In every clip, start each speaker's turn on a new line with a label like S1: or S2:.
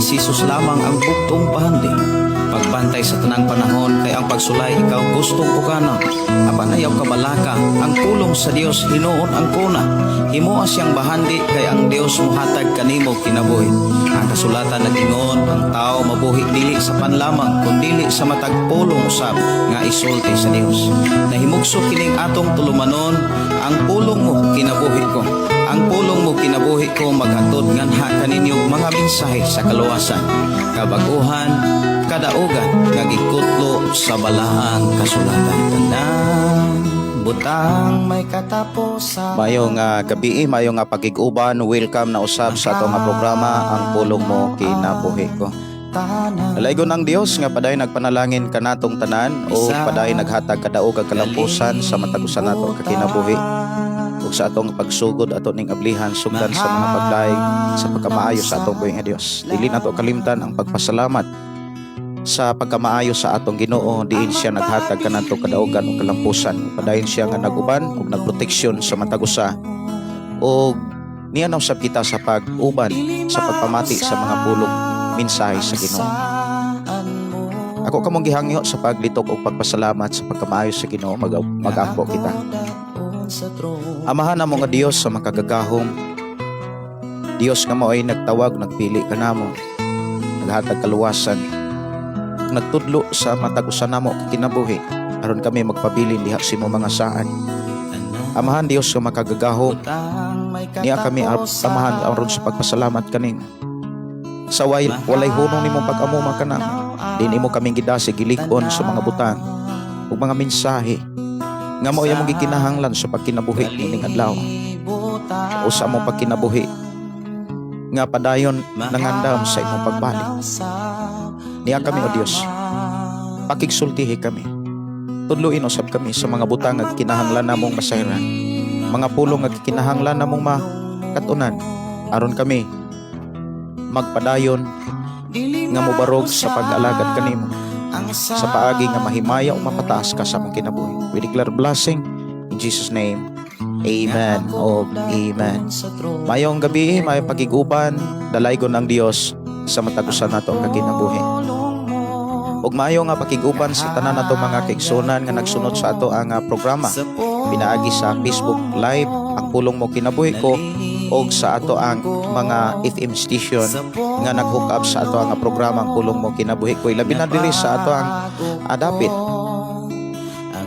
S1: Si Jesus lamang ang bugtong pahandi. Pagbantay sa tanang panahon kay ang pagsulay ikaw gustong ukana. Apan ayaw kabalaka, ang pulong sa Dios hinuon ang kuna. Himuha siyang bahandi kay ang Dios muhatag kanimo kinabuhi. Ang kasulatan nagingon, ang tao mabuhi dili sa panlamang kundi sa matag pulong usab nga isulti sa Dios. Nahimugso kining atong tulumanon, ang pulong mo kinabuhi ko. Ang pulong mo kinabuhi ko maghatod nganha kaninyong mga mensahe sa kaluwasan, kabaguhan, kadaugan nga gikutlo sa balaang kasulatan. Tanang butang may katapusan.
S2: Mayong gabi, mayong pagig-uban, welcome na usab sa atong programa ang pulong mo kinabuhi ko. Alaygon ang Dios nga paday nagpanalangin kanatong tanan o paday naghatag kadaog ug kalampusan sa matagusan nato kakinabuhi ug sa atong pagsugod ato ning ablihan sugdan sa mga pagdaig sa pagkamaayo sa atong buhing Dios. Dili nato kalimtan ang pagpasalamat sa pagkamaayo sa atong Ginoo, diin siya naghatag kanato kadaugan ug kalampusan. Padayon siya nga naguban ug nagproteksyon sa matagusa ug nianaw sab kita sa pag-uban sa pagpamati sa mga pulong mensahe sa Ginoo. Ako kamong gihangyo sa paglitok ug pagpasalamat sa pagkamaayo sa Ginoo, magampo kita. Amahan namo nga Dios sa makagagahom, Dios nga mao ay nagtawag, nagpili kanamo, naghatag kaluwasan, nagtudlo sa matagusan namo kinabuhi aron kami magpabilin diha sa imong mga saan. Amahan Dios nga makagagahom, niya kami amahan aron sa pagpasalamat kaning sa walay hunong nimong pag-amuma kanang din imo kaming gidasi gilig-on sa mga butang ug mga mensahe nga mao imong gikinahanglan sa pagkinabuhi ning adlaw o sa among pagkinabuhi nga padayon nangandam sa imong pagbalik. Niya kami o Dios, pakigsultihi kami, tudluin usab kami sa mga butang nga kinahanglan namong masayran, mga pulong nga kinahanglan namong makatunan aron kami magpadayon nga mobarog sa pag-alagad kanimo sa paagi nga mahimaya o mapataas ka sa among kinabuhi. We declare blessing in Jesus name. Amen o amen. Mayong gabi, may pagiguban, dalaygon ang Dios sa matagusan nato ang kinabuhi. Ug maayo nga pakiguban sa tanan nato mga kaigsunan nga nagsunod sa ato ang programa. Pinaagi sa Facebook Live ang pulong mo kinabuhi ko og sa ato ang mga FM station nga nag-hook up sa ato ang programa ang pulong mo kinabuhi ko. Labi na diri sa ato ang dapit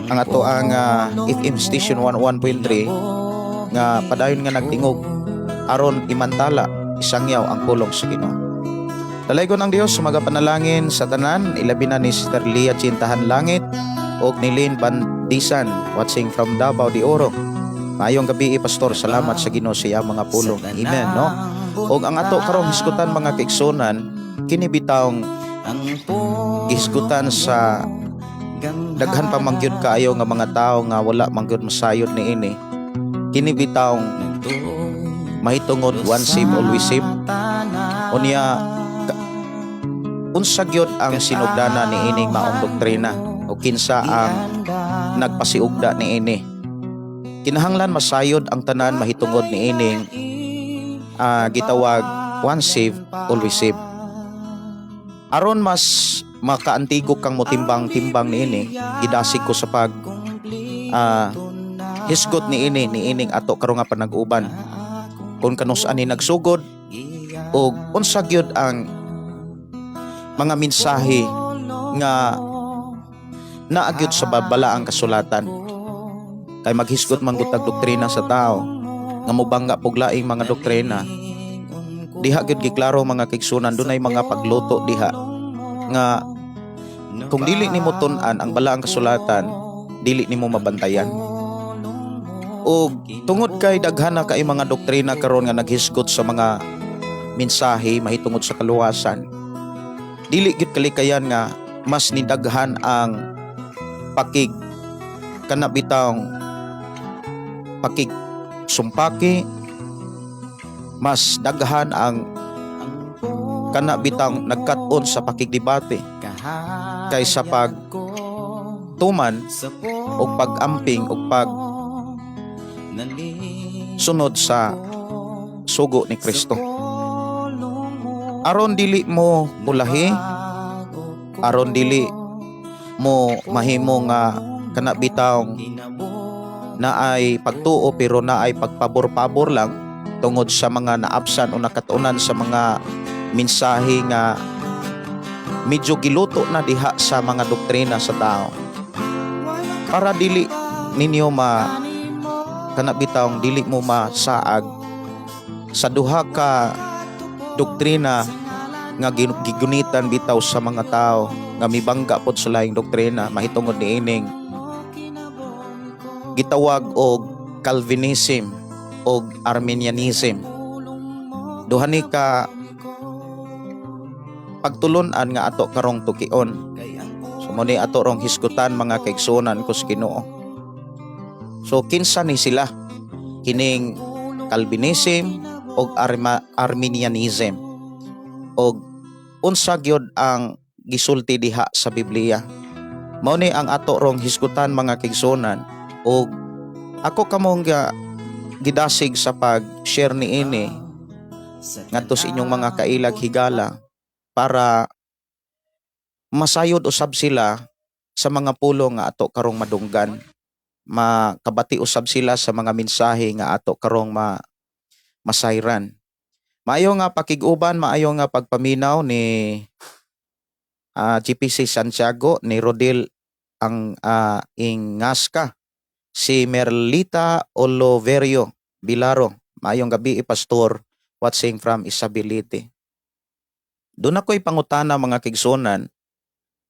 S2: ang ato ang FM station 101.3 nga padayon nga nagtingog aron imantala isangyaw ang pulong sa Ginoo. Dalaygon ang Dios magapanalangin sa tanan, ilabi na ni Sister Leah Chintahan Langit og ni Lynn Bandisan watching from Davao de Oro. Mayong gabi Pastor, salamat sa Ginoo sa iyang mga pulong. Amen no. Og ang ato karong hisgutan mga kaigsunan kini bitawng hisgutan sa daghan pa mangyud kaayo nga mga tawo nga wala mangyud masayod niini. Kini bitawng mahitungod one save always save. Unya unsa gyud ang sinugdana niining maong doktrina o kinsa ang nagpasiugda niini. Kinahanglan masayod ang tanan mahitungod niining gitawag one save always save. Aron mas makaantigok kang motimbang-timbang niini, gidasig ko sa pag hisgot niining ato karon nga panag-uban kung kanus-an ni nagsugod o unsa gyud ang mga mensahe nga naagyod sa balaang kasulatan. Kay maghisgot man gud tag doktrina sa tao nga mobangga pug laing mga doktrina, diha gyud giklaro mga kaigsunan dunay mga pagluto diha nga kung dili nimo tun-an ang balaang kasulatan, dili nimo mabantayan. O tungod kay daghan na kay mga doktrina karon nga naghisgot sa mga mensahe mahitungod sa kaluwasan, dili gyud kalikayan nga mas nidaghan ang pakig kana bitawng pakig sumpaki, mas daghan ang kana bitang nagkat-on sa pakigdebate kaysa pag tuman o pag-amping o pag sunod sa sugo ni Kristo. aron dili mo mulahi, aron dili mo mahimo nga kana bitawng na ay pagtuo pero na ay pagpabor-pabor lang tungod sa mga naabsan o nakatunan sa mga mensahe nga medyo giluto na diha sa mga doktrina sa tao, para dili ninyo kana bitawng dili mo masaag sa duha ka doktrina nga gigunitan bitaw sa mga tao nga mibangga pod sa laing doktrina, mahitungod niining gitawag og Calvinism og Arminianism. Duha ni ka pagtulon-an nga ato karong tukion. So mo ni ato rong hisgutan mga kaigsunan kus Ginoo. So kinsa ni sila? Kining Calvinism og Arminianism. Og unsa gyud ang gisulti diha sa Biblia? Mao ni ang ato rong hisgutan mga kaigsunan. Og ako kamong gidasig sa pag-share niini ngadto sa inyong mga kailag higala para masayod usab sila sa mga pulong nga ato karong madunggan, makabati usab sila sa mga mensahe nga ato karong masayran. Maayo nga pakig-uban, maayo nga pagpaminaw ni GPC Santiago, ni Rodel ang Ingasca, si Merlita Oloverio Bilaro. Maayong gabi, Pastor, watching from Isabelite. Doon ako'y pangutana mga kigsunan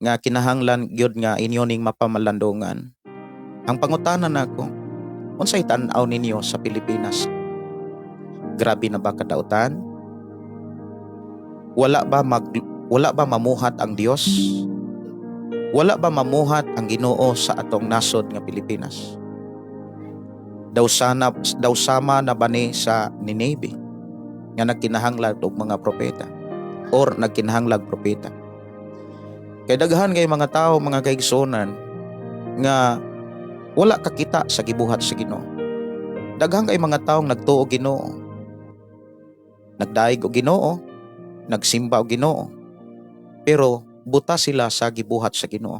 S2: nga kinahanglan gyud nga inyo ning mapamalandungan. Ang pangutana nako, unsay tan-aw ninyo sa Pilipinas? Grabe na ba kadautan? Wala ba mamuhat ang Dios? Wala ba mamuhat ang Ginoo sa atong nasod nga Pilipinas? Daw sama na bani sa Nineve nga nagkinahanglan og mga propeta or nagkinahanglag propeta. Kay daghan kay mga tao, mga kaigsunan nga wala kakita sa gibuhat sa Ginoo. Daghan kay mga taong nagtuo Ginoo, nagdaig og Ginoo, nagsimba og Ginoo, pero buta sila sa gibuhat sa Ginoo.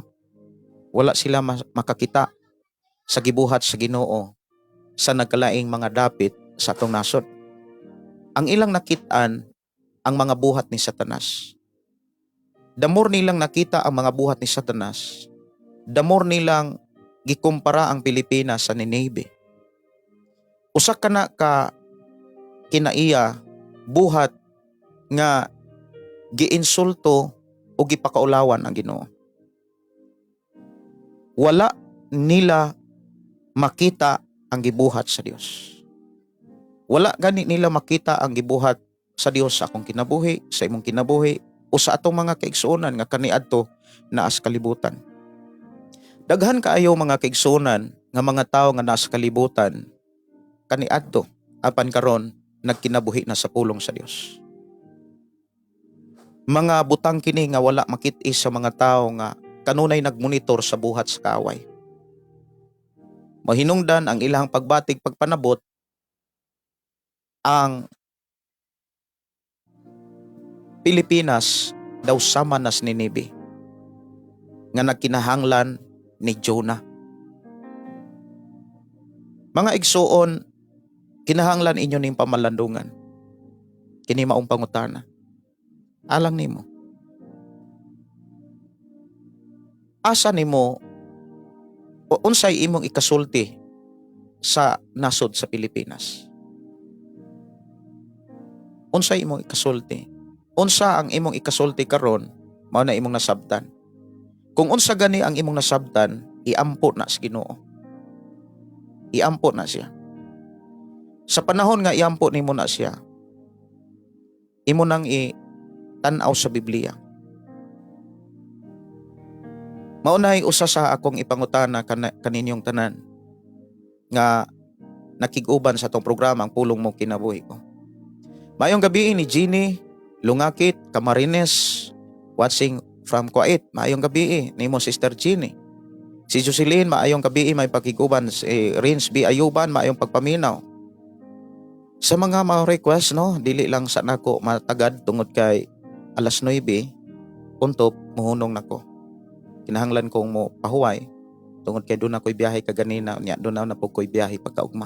S2: Wala sila makakita sa gibuhat sa Ginoo sa nagkalaing mga dapit sa atong nasod. Ang ilang nakit-an ang mga buhat ni Satanas. The more nilang nakita ang mga buhat ni Satanas, the more nilang gikumpara ang Pilipinas sa Nineve. Usa ka na ka kinaiya buhat nga giinsulto o gipakaulawan ang Ginoo. Wala nila makita ang gibuhat sa Dios. Wala gani nila makita ang gibuhat sa Dios sa akong kinabuhi, sa imong kinabuhi, o sa atong mga kaigsuonan nga kaniadto naas kalibutan. Daghan kaayo mga kaigsuonan nga mga tawo nga naas kalibutan kaniadto apan karon nagkinabuhi na sa pulong sa Dios. Mga butang kini nga wala makit-i sa mga tawo nga kanunay nagmonitor sa buhat sa kaaway. Mahinungdan ang ilang pagbatig pagpanabot ang Pilipinas daw sama nas Nineve nga nagkinahanglan ni Jonah. Mga igsuon, kinahanglan inyo ning pamalandungan. Kini maong pangutana. Alang nimo. Asa nimo o unsay imong ikasulti sa nasod sa Pilipinas? Unsay imong ikasulti? Unsa ang imong ikasulti karon mao na imong nasabtan? Kung unsa gani ang imong nasabtan, iampo na sa Ginoo. Iampo na siya. Sa panahon nga iampo nimo na siya, imo nang tan-aw sa Biblia. Maunay usa sa akong ipangutana kaninyong tanan nga nakig-uban sa tong programa ang pulong mo kinabuhi ko. Mayong gabi ni Jeannie Lungakit Camarines, watching from Kuwait. Maayong gabi nimo Sister Jeannie. Si Jocelyn, maayong gabi, may pakiguban. Si Rins B. Ayuban, maayong pagpaminaw. Sa mga request, no, dili lang sa nako matagad tungod kay alas 9, untop muhunong nako. Kinahanglan kong mo pahuway tungod kay doon ako'y biyahe kaganina, nya doon na po ko'y biyahe pagkaugma.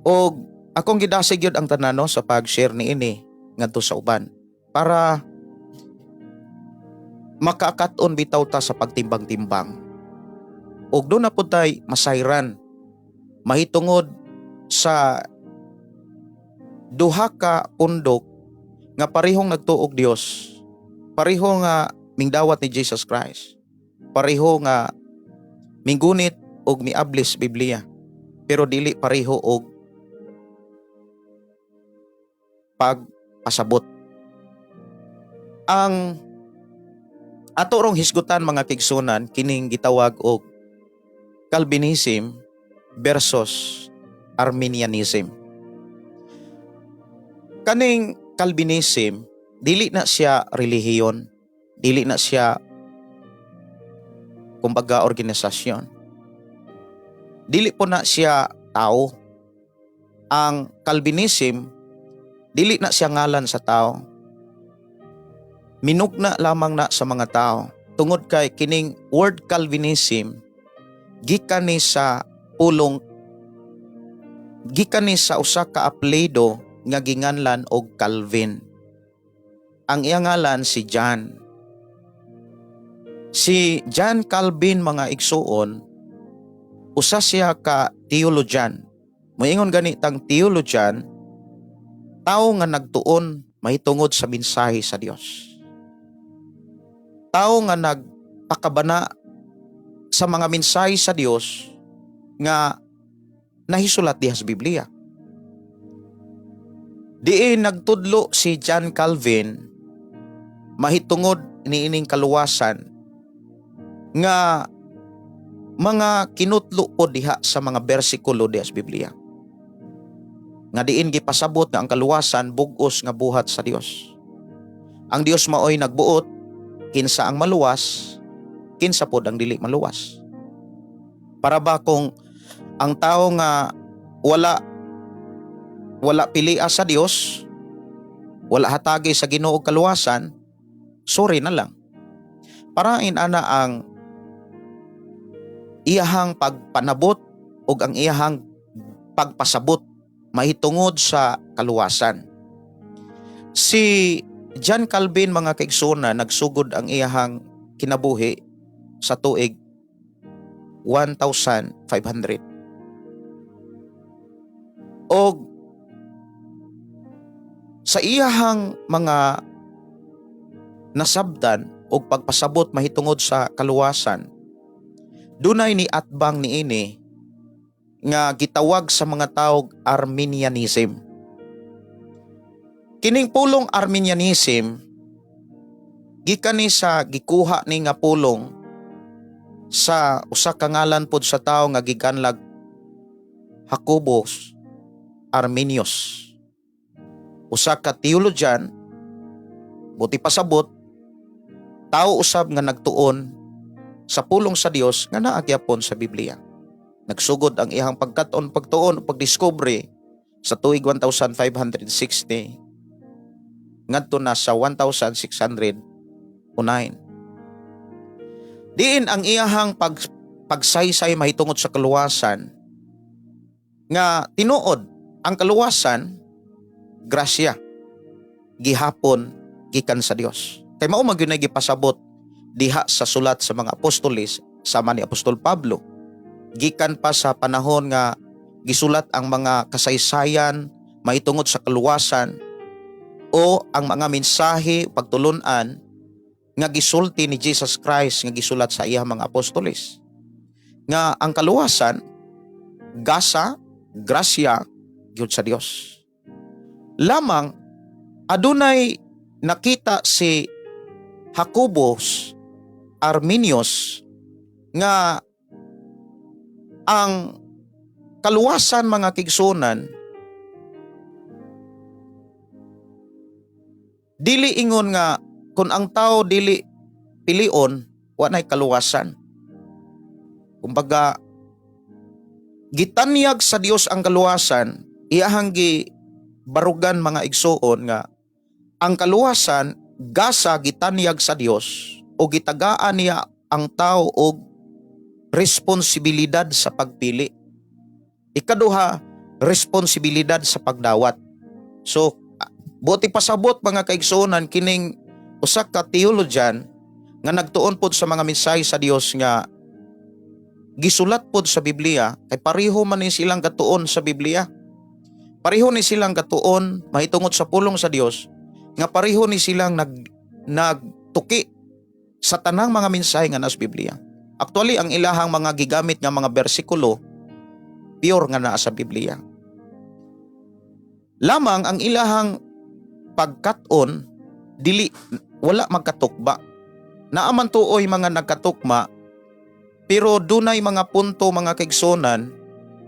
S2: O akong gidasig yun ang tanano sa pag-share ni ini ngadto sa uban para makakaton bitaw ta sa pagtimbang-timbang. Og doon na po tay masayran mahitungod sa duha ka pundok nga parehong nagtuog Dios, pareho nga mingdawat ni Jesus Christ, pareho nga minggunit og miablis Biblia, pero dili pareho og pagpasabot. Ang ato rong hisgutan mga kigsunan kining gitawag og Calvinism versus Arminianism. Kaning Calvinism, dili na siya relihiyon, dili na siya kumbaga organisasyon, dili po na siya tao. Ang Calvinism, dili na siya ngalan sa tao, minugna lamang na sa mga tao. Tungod kay kining word Calvinism, gikan ni sa pulong, gikan ni sa usa ka apelyido nga ginganlan og Calvin. Ang iyang ngalan si John. Si John Calvin mga igsuon, usa siya ka theologian. Moingon ganitang theologian, tao nga nagtuon mahitungod sa mensahe sa Dios. Tao nga nagpakabana sa mga mensahe sa Dios nga nahisulat diha sa Biblia. Diin nagtudlo si John Calvin mahitungod niining kaluwasan nga mga kinutlo po diha sa mga bersikulo diha sa Biblia. Nga diin gipasabot nga ang kaluwasan bug-os nga buhat sa Dios. Ang Dios maoy nagbuot kinsa ang maluwas, kinsa pod ang dili maluwas. Para ba kung ang tao nga wala pilia sa Dios, wala hatagi sa Ginoo og kaluwasan, sorry na lang. Parain ana ang iyahang pagpanabot ug ang iyahang pagpasabot mahitungod sa kaluwasan. Si John Calvin mga kaigsoona nagsugod ang iyahang kinabuhi sa tuig 1,500. Og sa iyahang mga nasabdan o pagpasabot mahitungod sa kaluwasan, dunay ni atbang niini nga gitawag sa mga tawag Arminianism. Kining pulong Arminianism gikan ni sa gikuha ni nga pulong sa usa ka ngalan pod sa tawo nga gikanlag Jacobus Arminius. Usa ka theologian, buti pasabot, tao usab nga nagtuon sa pulong sa Dios nga naagyapon sa Biblia. Nagsugod ang iyang pagkaton, pagtuon o pagdiskubre sa tuig 1560 ngadto na sa 1609. Diin ang iyahang pagsaysay mahitungod sa kaluwasan nga tinuod ang kaluwasan grasya gihapon gikan sa Dios. Kay mao man gyud gipasabot diha sa sulat sa mga apostoles sama ni Apostol Pablo. Gikan pa sa panahon nga gisulat ang mga kasaysayan mahitungod sa kaluwasan o ang mga mensahe pagtulon-an nga gisulti ni Jesus Christ nga gisulat sa iyang mga apostoles. Nga ang kaluwasan gasa, grasya gyud sa Dios. Lamang adunay nakita si Jacobus Arminius nga ang kaluwasan mga kigsunan dili ingon nga kung ang tao dili pilion wa nay kaluwasan. Kumbaga gitanyag sa Dios ang kaluwasan, iyahang barugan mga igsuon nga ang kaluwasan gasa gitanyag sa Dios o gitagaan niya ang tao og responsibilidad sa pagpili. Ikaduha, responsibilidad sa pagdawat. So, buti pasabot mga kaigsuonan kining usa ka theologian nga nagtuon pod sa mga mensahe sa Dios nga gisulat pod sa Biblia kay pareho man ni silang katuon sa Biblia. Pareho ni silang katuon mahitungod sa pulong sa Dios nga pareho ni silang nagtuki sa tanang mga mensahe nga nas Biblia. Actually, ang ilahang mga gigamit nga mga bersikulo pure nga naa sa Biblia. Lamang ang ilahang pagkat-on dili wala magkatukba. Naaman tuoy mga nagkatukma pero dunay mga punto mga kaigsonan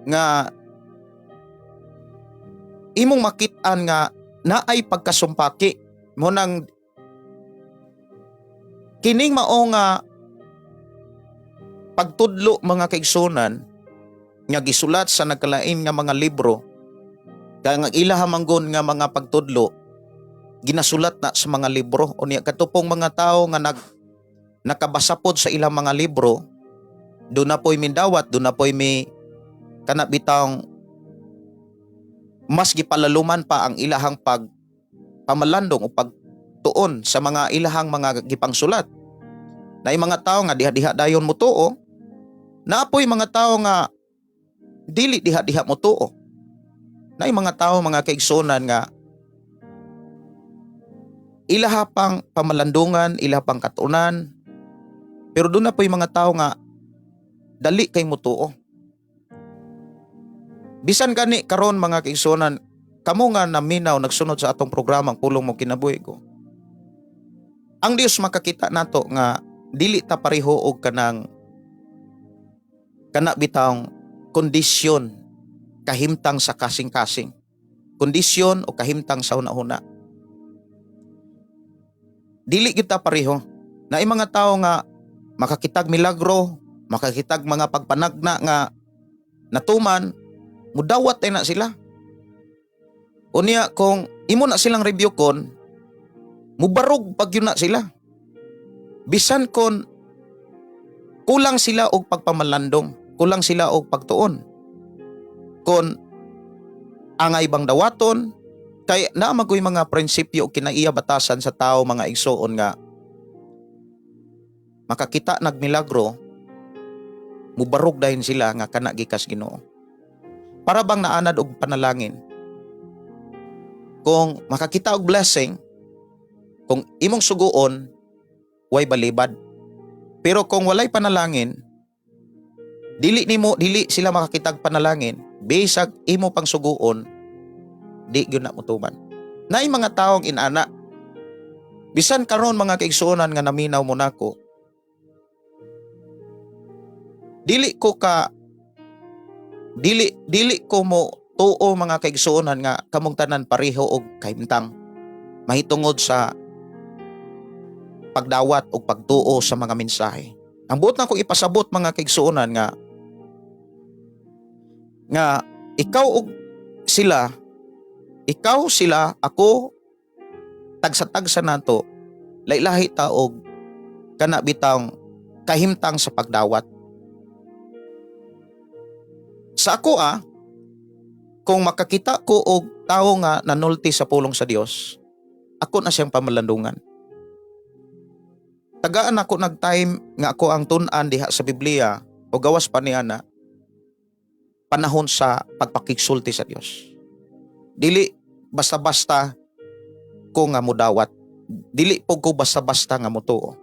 S2: nga imong makit-an nga naay pagkasumpaki mo nang kining mao nga pagtudlo mga kaigsonan nga gisulat sa nagkalain nga mga libro kaya nga ilaha manggon nga mga pagtudlo ginasulat na sa mga libro o niya katupong mga tao nga nakabasa pod sa ilang mga libro doon na po'y mindawat, doon na po'y may kanabitang mas gipalaluman pa ang ilahang pamalandong o pagtuon sa mga ilahang mga gipangsulat. Na yung mga tao nga diha-diha dayon mo tuo, na po'y mga tao nga dili diha-diha mo tuo. Na yung mga tao mga kaigsonan nga ilaha pang pamalandungan, ilaha pang katunan, pero doon na po'y mga tao nga dali kay mo tuo. Bisan gani karon mga kaigsonan, kamo nga naminaw nagsunod sa atong programang Pulong Mo Kinabuhi ko. Ang Dios makakita nato nga dili ta pareho og kana bitang kondisyon kahimtang sa kasing-kasing. Kondisyon o kahimtang sa una-una. Dili kita pareho. Na mga tao nga makakitag milagro, makakitag mga pagpanagna nga natuman, mudawat ay na sila. Unya kung imo na silang review kon, mubarog pag yun na sila. Bisan kon kulang sila og pagpamalandong, kulang sila og pagtuon. Kon angay bang dawaton, kay naamagoy mga prinsipyo o kinaiya batasan sa tao mga igsoon nga makakita nagmilagro, mubarog dahin sila nga kana gikas Ginoo. Para bang naanad og panalangin. Kung makakita og blessing, kung imong suguon, way balibad. Pero kung walay panalangin, dili sila makakitag panalangin, bisag imo pang suguon, di gyud na mutuman. Naay mga taong inana. Bisan karon mga kaigsuonan nga naminaw mo nako, dili ko mo tuo mga kaigsuonan nga kamong tanan pareho og kahimtang mahitungod sa pagdawat o pagtuo sa mga mensahe. Ang buot na kong ipasabot mga kaigsuonan nga ikaw sila, ako, tagsa-tagsa nato, lailahi ta og kana bitang kahimtang sa pagdawat. Sa ako kung makakita ko og tao nga nanulti sa pulong sa Dios, ako na siyang pamalandungan. Tagaan ako nag-time nga ako ang tun-an diha sa Biblia o gawas pa niya na panahon sa pagpakigsulti sa Dios. Dili basta-basta ko nga mudawat. Dili po ko basta-basta nga mutuo.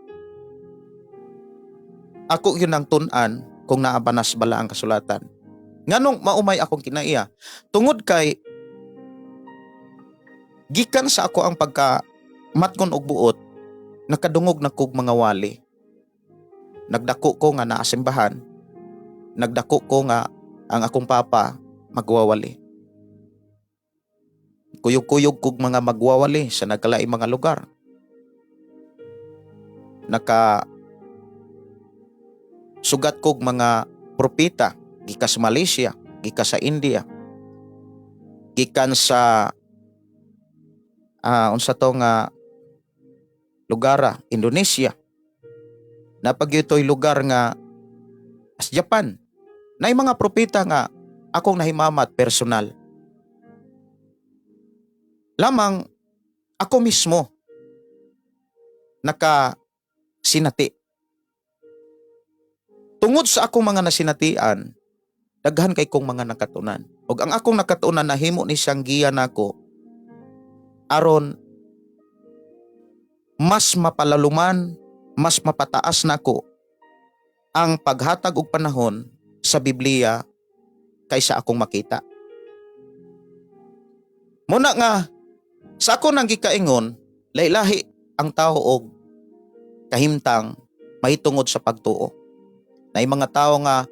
S2: Ako yun ang tun-an kung naabanas bala ang kasulatan. Nganong maumay akong kinaiya. Tungod kay gikan sa ako ang pagka-matkon og buot, nakadungog na kog mga wali. Nagdako ko nga naasimbahan. Nagdako ko nga ang akong papa magwawali. Kuyog-kuyog kog mga magwawali sa nagkalaing mga lugar. Sugat kog mga propeta gikan sa Malaysia, gikan sa India, gikan sa unsa to nga lugar, Indonesia. Napagyutoy lugar nga as Japan. Nay mga propeta nga akong nahimamat personal. Lamang ako mismo nakasinati. Tungod sa akong mga nasinatian, daghan kay kong mga nakatunan. Ug ang akong nakatunan nahimo ni siyang giya nako aron mas mapalaluman, mas mapataas nako ang paghatag og panahon sa Biblia kaysa akong makita. Muna nga sa ako nang gikaingon, lailahi ang tao og kahimtang mahitungod sa pagtuo. Na mga tao nga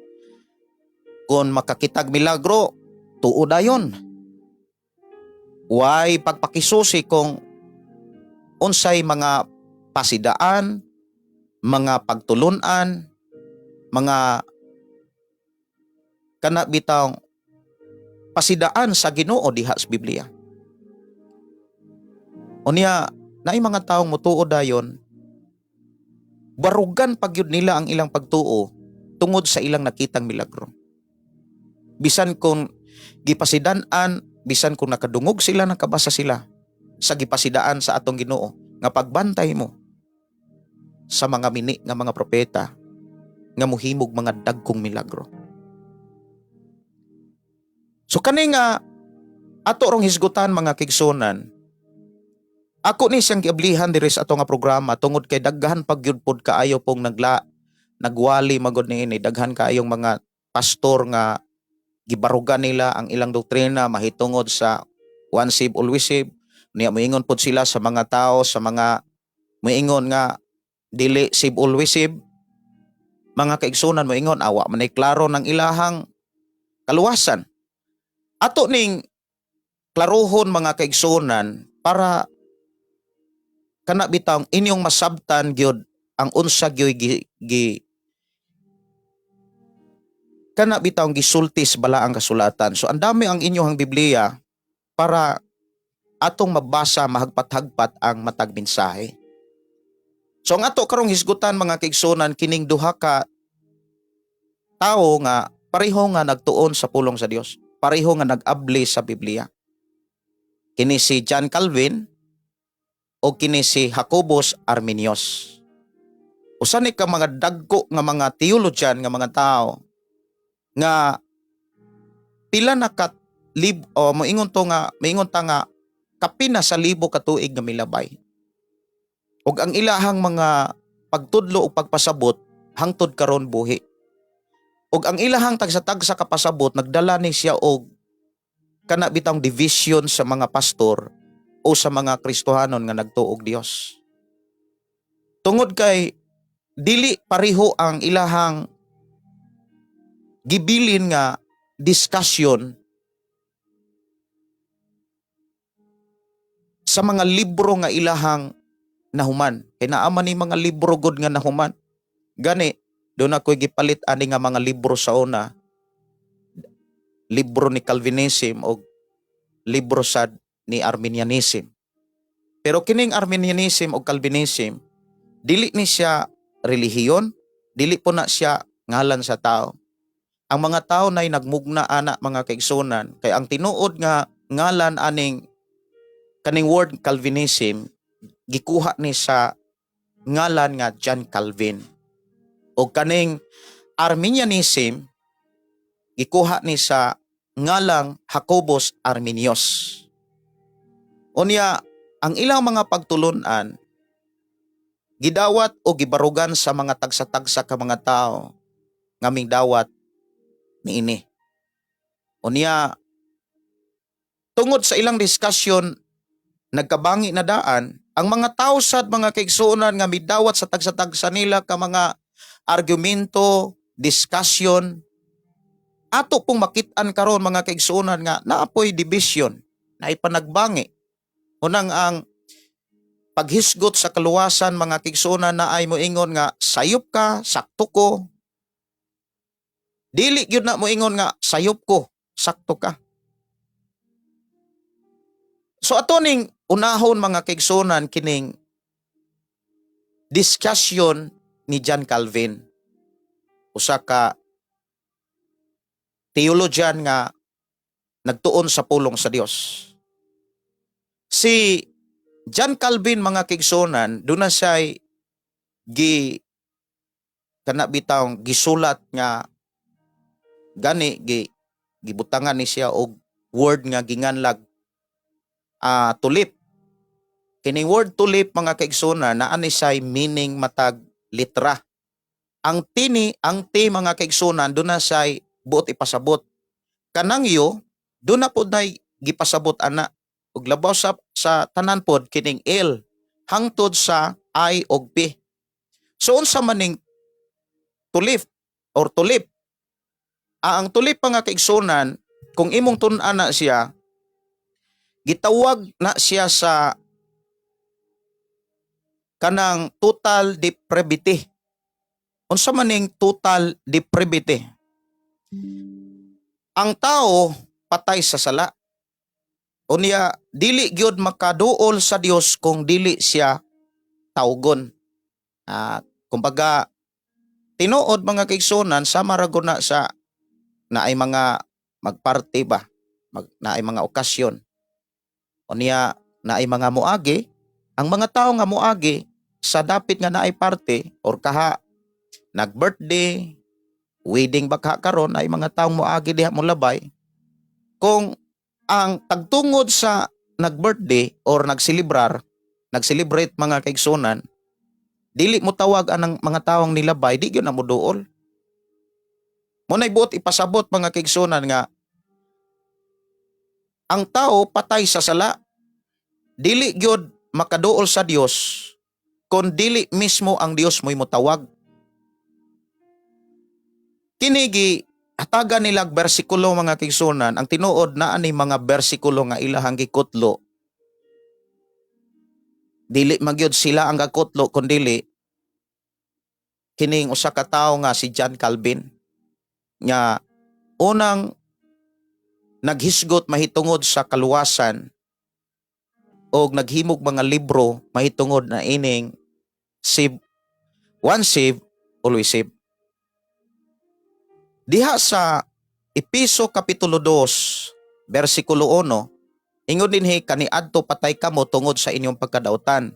S2: kung makakitag milagro, tuo dayon. Way pagpakisusi kung unsay mga pasidaan, mga pagtulunan, mga kana bitaw pasidaan sa Ginoo diha sa Biblia. Unya, naay mga taong mutuo dayon, barugan pagyud nila ang ilang pagtuo tungod sa ilang nakitang milagro. Bisan kung gipasidan-an, bisan kung nakadungog sila, nakabasa sila sa gipasidaan sa atong Ginoo, nga pagbantay mo sa mga mini nga mga propeta nga muhimog mga dagkong milagro. So kani nga ato rong hisgutan mga kigsunan, ako ni siyang giablihan diri sa ato nga programa tungod kay daghan pagyud pod kaayo pong nagwali magod niini, daghan kaayong mga pastor nga gibarugan nila ang ilang doktrina mahitungod sa one save always save. Niya moingon pod sila sa mga tao, sa mga moingon nga dili save always save. Mga kaigsunan moingon awa man ay klaro ng ilahang kaluwasan. Ato ning klarohon mga kaigsunan para kana bitang inyong masabtan gyud ang unsa gyud kana bitang gisulti sa balaang kasulatan. So ang dami ang inyong Biblia para atong mabasa mahagpat-hagpat ang matag mensahe. So ang ato karong hisgutan mga kaigsunan, kining duha ka tao nga pareho nga nagtuon sa pulong sa Dios, pareho nga nag-abli sa Biblia. Kini si John Calvin o kini si Jacobus Arminius. Usa ni ka mga dagko nga mga theologian nga mga tao nga pila na ka moingon ta nga kapina sa libo ka tuig nga milabay. Ug ang ilahang mga pagtudlo o pagpasabot hangtod karon buhi. Ug ang ilahang tagsa-tagsa ka pasabot nagdala ni siya og kana bitang division sa mga pastor o sa mga Kristohanon nga nagtuog Dios. Tungod kay dili pareho ang ilahang gibilin nga discussion sa mga libro nga ilahang nahuman. Kay naaman ni mga libro gud nga nahuman. Gani, doon ako gipalit ani nga mga libro sa una. Libro ni Calvinism o libro sad ni Arminianism. Pero kining Arminianism o Calvinism, dili ni siya relihiyon, dili po na siya ngalan sa tao. Ang mga tao na'y nagmugna ana mga kaigsunan, kay ang tinuod nga ngalan aning kaning word Calvinism, gikuha ni sa ngalan nga John Calvin. O kaning Arminianism, gikuha ni sa ngalang Jacobus Arminius. Unya, ang ilang mga pagtulunan, gidawat o gibarugan sa mga tagsa-tagsa ka mga tao, ngaming dawat niini. Unya, tungod sa ilang diskusyon, nagkabangi na daan, ang mga tao sad mga kaigsuonan nga midawat sa tagsa-tagsa nila ka mga argumento, discussion, ato pong makit-an karon mga kaigsuonan nga naapoy division, naay panagbangi. Unang ang paghisgot sa kaluwasan mga kaigsuonan na ay moingon nga sayop ka, sakto ko. Dili gyud na moingon nga sayop ko, sakto ka. So ato ning unahon mga kaigsunan kining discussion ni John Calvin, usa ka theologian nga nagtuon sa pulong sa Dios. Si John Calvin mga kaigsunan, doon na siya'y kanabitang gisulat nga gani gibutangan ni siya og word nga ginganlag tulip. Kining word tulip mga kaigsunan naa ni say meaning matag litra. Ang ti mga kaigsunan doon na say buot ipasabot. Kanang yo doon na pod nay gipasabot ana ug labaw sa tanan pod kining L hangtod sa I og P. So unsa maning tulip or tulip? Ang tulip mga kaigsunan kung imong tun-an na siya, gitawag na siya sa kanang total depravity. Unsa maning total depravity? Ang tao patay sa sala. Unya dili gyud makaduol sa Dios kung dili siya tawgon. Kumbaga tinuod mga kaigsunan sama ra gud na sa naay mga magparte ba, naay mga okasyon. Unya naay mga muagi, ang mga tao nga muagi sa dapit nga naay parte or kaha nag-birthday, wedding baka karon ay mga taong muagi diha mo labay. Kung ang tagtungod sa nag-birthday or nag-celebrate mga kaigsunan, dili mo tawag anang mga taong nilabay, di gyud na mo duol. Munay buot ipasabot mga kaigsunan nga ang tao patay sa sala, dili gyud makaduol sa Dios kung dili mismo ang Dios mo'y motawag. Kinigi hatagan nila bersikulo mga kaigsunan, ang tinuod na ani mga bersikulo nga ilahang gikutlo. Dili magyud sila ang gakutlo kun dili kining usa ka tawo nga si John Calvin nga unang naghisgot mahitungod sa kaluwasan o naghimog mga libro mahitungod na ining once saved, always saved. Diha sa Episo Kapitulo 2, versikulo 1, ingon dinhi kaniadto patay kamo tungod sa inyong pagkadautan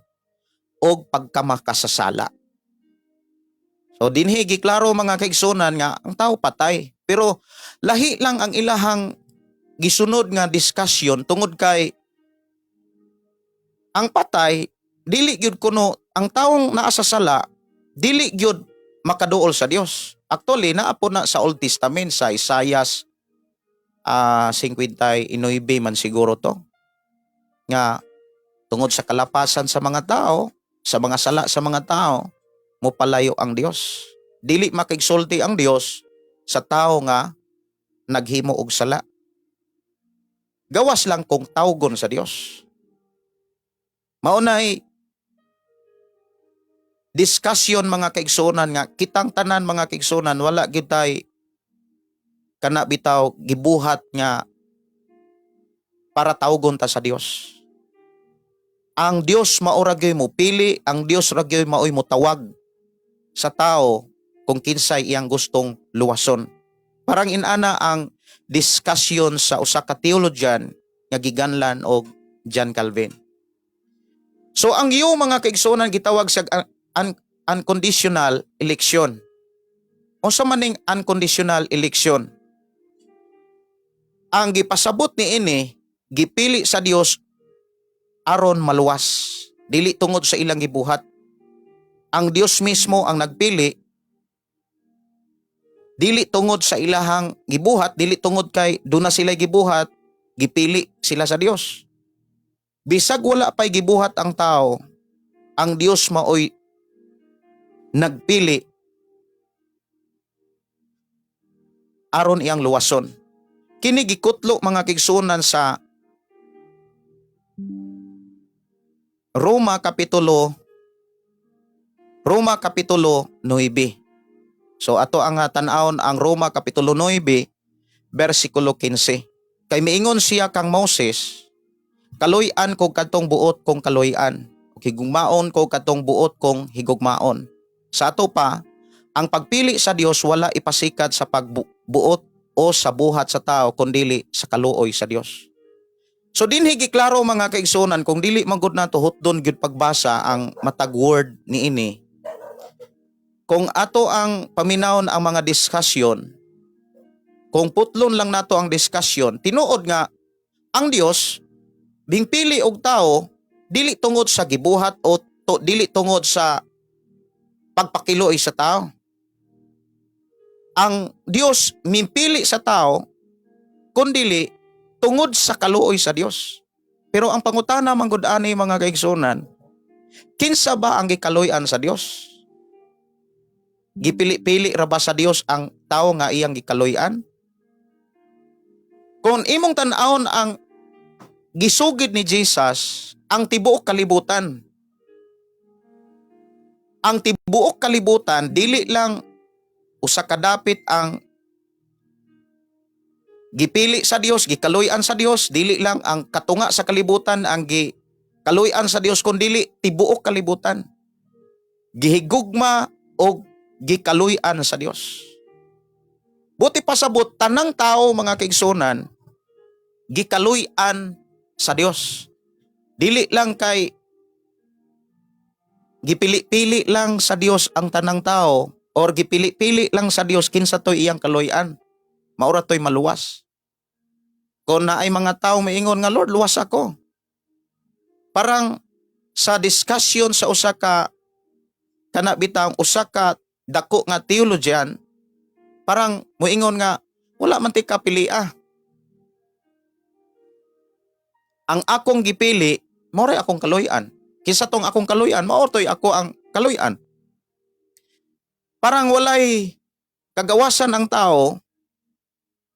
S2: o pagkamakasasala. So dinhi giklaro mga kaigsunan nga ang tao patay, pero lahi lang ang ilahang gisunod nga diskusyon tungod kay ang patay dili gyud kuno ang taong naa sa sala dili gyud makaduol sa Dios. Actually naa po na sa Old Testament sa Isaias 59 man siguro to nga tungod sa kalapasan sa mga tao, sa mga sala sa mga tao, mopalayo ang Dios. Dili makigsulti ang Dios sa tao nga naghimo og sala. Gawas lang kung tawgon sa Dios. Maunay diskusyon mga kaigsunan nga kitang tanan mga kaigsunan wala gyud tay kana bitaw gibuhat nga para tawgon ta sa Dios. Ang Dios mao ra gyud mo pili, ang Dios ra gyud maoy mo tawag sa tao kung kinsay iyang gustong luwason. Parang inana ang diskusyon sa usa ka theologian nga giganlan og John Calvin. So ang iyo mga kaigsunan gitawag sa unconditional election. Unsa man ning unconditional election? Ang gipasabot ni ini gipili sa Dios aron maluwas, dili tungod sa ilang gibuhat. Ang Dios mismo ang nagpili, dili tungod sa ilahang gibuhat, dili tungod kay duna sila gibuhat, gipili sila sa Dios. Bisag wala pay gibuhat ang tao, ang Dios maoy nagpili aron iyang luwason. Kini gikutlo mga kaigsunan sa Roma Kapitulo 9. So ato ang tan-awon ang Roma Kapitulo 9, versikulo 15. Kay miingon siya kang Moses, Kaluy-an ko katong buot kong kaluy-an. Higugmaon ko katong buot kong higugmaon. Sa ato pa, ang pagpili sa Dios wala ipasikat sa pagbuot o sa buhat sa tao kundili sa kaluoy sa Dios. So dinhi giklaro mga kaigsunan kung dili magud nato hutdon gyud pagbasa ang matag word niini. Kung ato ang paminawon ang mga diskusyon, kung putlon lang nato ang diskusyon, tinuod nga ang Dios bingpili og tao dili tungod sa gibuhat o dili tungod sa pagpakiluoy sa tao. Ang Dios mimpili sa tao kundili tungod sa kaluoy sa Dios. Pero ang pangutana man gud ani mga kaigsunan, kinsa ba ang gikaluy-an sa Dios? Gipili-pili ra ba sa Dios ang tao nga iyang gikaluy-an? Kung imong tan-awon ang gisugid ni Jesus, ang tibuok kalibutan. Ang tibuok kalibutan dili lang usa ka dapit ang gipili sa Dios, gikaluy-an sa Dios, dili lang ang katunga sa kalibutan ang gikaluy-an sa Dios kundi tibuok kalibutan. Gihigugma o gikaluy-an sa Dios. Buti pasabot tanang tao mga kaigsunan gikaluy-an sa Dios. Dili lang kay gipili-pili lang sa Dios ang tanang tao or gipili-pili lang sa Dios kinsa toy iyang kaluy-an. Maura to'y maluwas. Kung na ay mga tao maingon nga, Lord, luwas ako. Parang sa discussion sa usa ka kanabitang usa ka dako nga theologian, parang moingon nga, wala man ti kapilia. Ang akong gipili, mao'y akong kaluy-an. Kinsa tong akong kaluy-an, mao'y ako ang kaluy-an. Parang walay kagawasan ang tao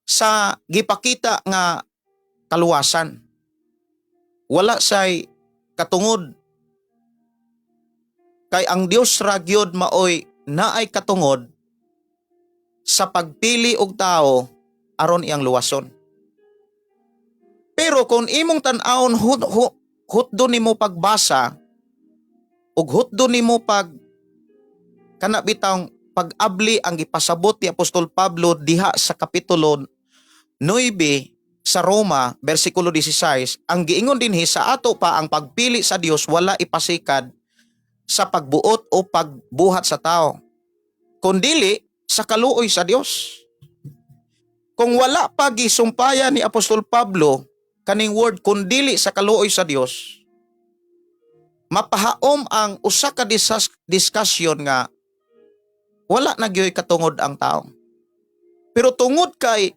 S2: sa gipakita nga kaluwasan. Wala say katungod. Kay ang Dios ra gyud maoy naay katungod sa pagpili og tao aron iyang luwason. Pero kung imong tan-awon hutdo nimo pagbasa ug hutdo nimo kana bitang pag-abli ang gipasabot ni Apostol Pablo diha sa kapitulo 9 sa Roma, versikulo 16, ang giingon dinhi sa ato pa ang pagpili sa Dios wala ipasikad sa pagbuot o pagbuhat sa tao, kundili sa kaluoy sa Dios. Kung wala pa gisumpaya ni Apostol Pablo kaning word kundili sa kaluoy sa Dios, mapahaom ang usa ka diskusyon nga wala na gyoy katungod ang tao. Pero tungod kay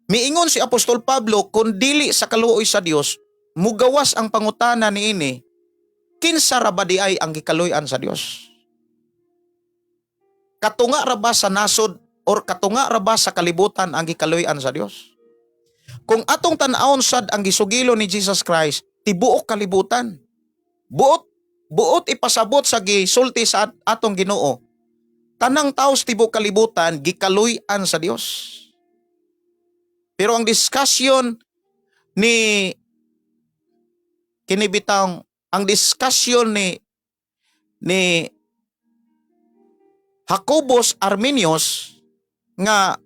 S2: miingon si Apostol Pablo kundili sa kaluoy sa Dios, mugawas ang pangutana niini, kinsa ra ba di ay ang gikaluy-an sa Dios? Katunga ra ba sa nasod or katunga ra ba sa kalibutan ang gikaluy-an sa Dios? Kung atong tan-awon sad ang gisugilo ni Jesus Christ, tibuok kalibutan. Buot ipasabot sa gisulti sa atong Ginoo. Tanang tao sa tibuok kalibutan gikaluy-an sa Dios. Pero ang diskusyon ni kinibitang ang diskusyon ni Jacobus Arminius nga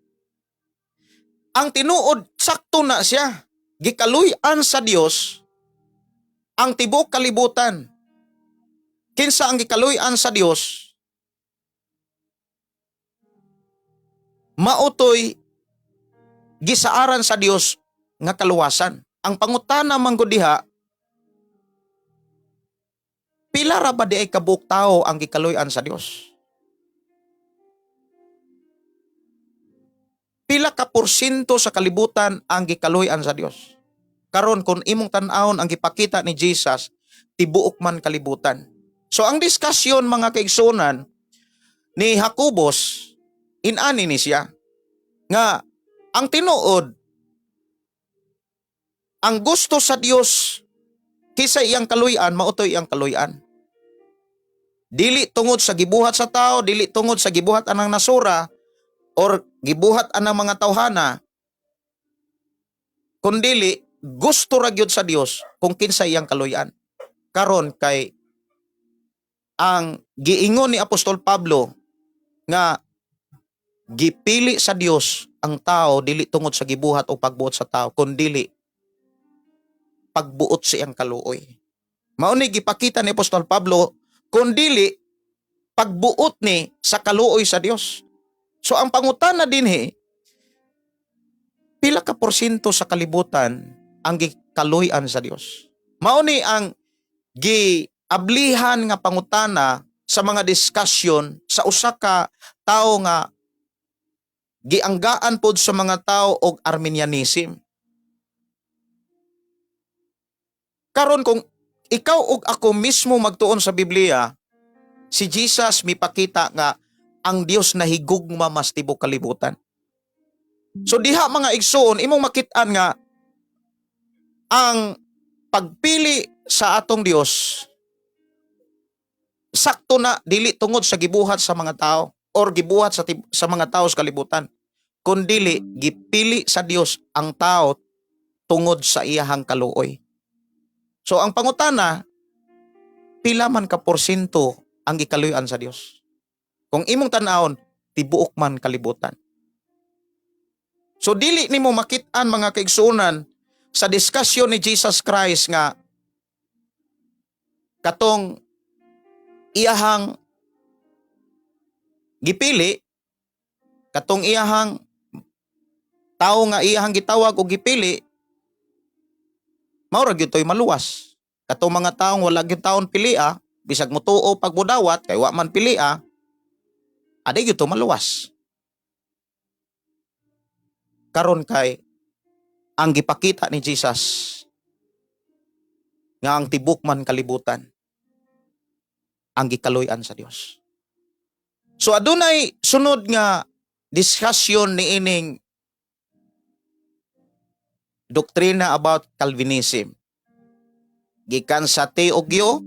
S2: ang tinuod sakto na siya, gikaluy-an sa Dios ang tibuok kalibutan. Kinsa ang gikaluy-an sa Dios? Mautoy gisaaran sa Dios nga kaluwasan. Ang pangutana man gud diha, pila ra ba di ay kabuok tao ang gikaluy-an sa Dios? Pila ka porsyento sa kalibutan ang gikaluy-an sa Dios? Karon kung imong tan-awon ang gipakita ni Jesus, tibuok man kalibutan. So ang diskusyon mga kaigsunan ni Jacobus, inani ni siya nga ang tinuod, ang gusto sa Dios kisa iyang kaluy-an, mautoy iyang kaluy-an. Dili tungod sa gibuhat sa tao, dili tungod sa gibuhat anang nasura or gibuhat anang mga tawhana, kundili gusto ra gyud sa Dios kung kinsa iyang kaluy-an. Karon kay ang giingon ni Apostol Pablo nga gipili sa Dios ang tao dili tungod sa gibuhat o pagbuot sa tao, kundi pagbuot sa iyang kaluoy. Mao ni gipakita ni Apostol Pablo kundi pagbuot ni sa kaluoy sa Dios. So ang pangutana dinhi, pila ka porsyento sa kalibutan ang gikaluy-an sa Dios? Mao ni ang giablihan nga pangutana sa mga diskusyon sa usa ka tawo nga gianggaan pod sa mga tao og Arminianism. Karon kung ikaw ug ako mismo magtuon sa Biblia, si Jesus mipakita nga ang Dios na higugma mas tibok kalibutan. So diha mga igsoon, imong makit-an nga ang pagpili sa atong Dios sakto na dili tungod sa gibuhat sa mga tao or gibuhat sa mga tao sa kalibutan, kundi gipili sa Dios ang tao tungod sa iyahang kaluoy. So ang pangutana, pila man ka porsyento ang gikaluy-an sa Dios? Kung imong tan-awon, tibuok man kalibutan. So dili nimo makit-an mga kaigsuonan sa diskusyon ni Jesus Christ nga katong iyahang gipili, katong iyahang tao nga iyahang gitawag o gipili, mao ra gyud toy maluwas. Katong mga taong wala gyud taon pilia, bisag motuo pagbudawat kay wa man pilia, adi gyud to maluwas. Karon kay ang gipakita ni Jesus nga ang tibok man kalibutan ang gikaluy-an sa Dios. So adunay sunod nga discussion ni ining doktrina about Calvinism. Gikan sa Teogyo,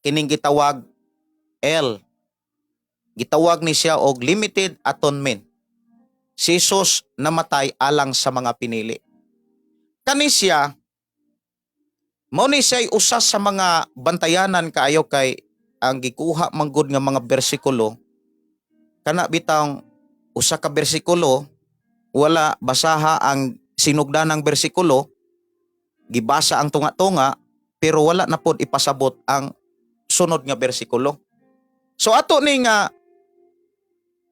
S2: kining gitawag L. Gitawag ni siya og limited atonement. Si Jesus namatay alang sa mga pinili. Kani siya, mao ni siya usa sa mga bantayanan kaayo kay ang gikuha manggod nga mga bersikulo, kana bitang usa ka bersikulo, wala basaha ang sinugdanang bersikulo, gibasa ang tunga-tunga, pero wala na pod ipasabot ang sunod nga bersikulo. So ato ni nga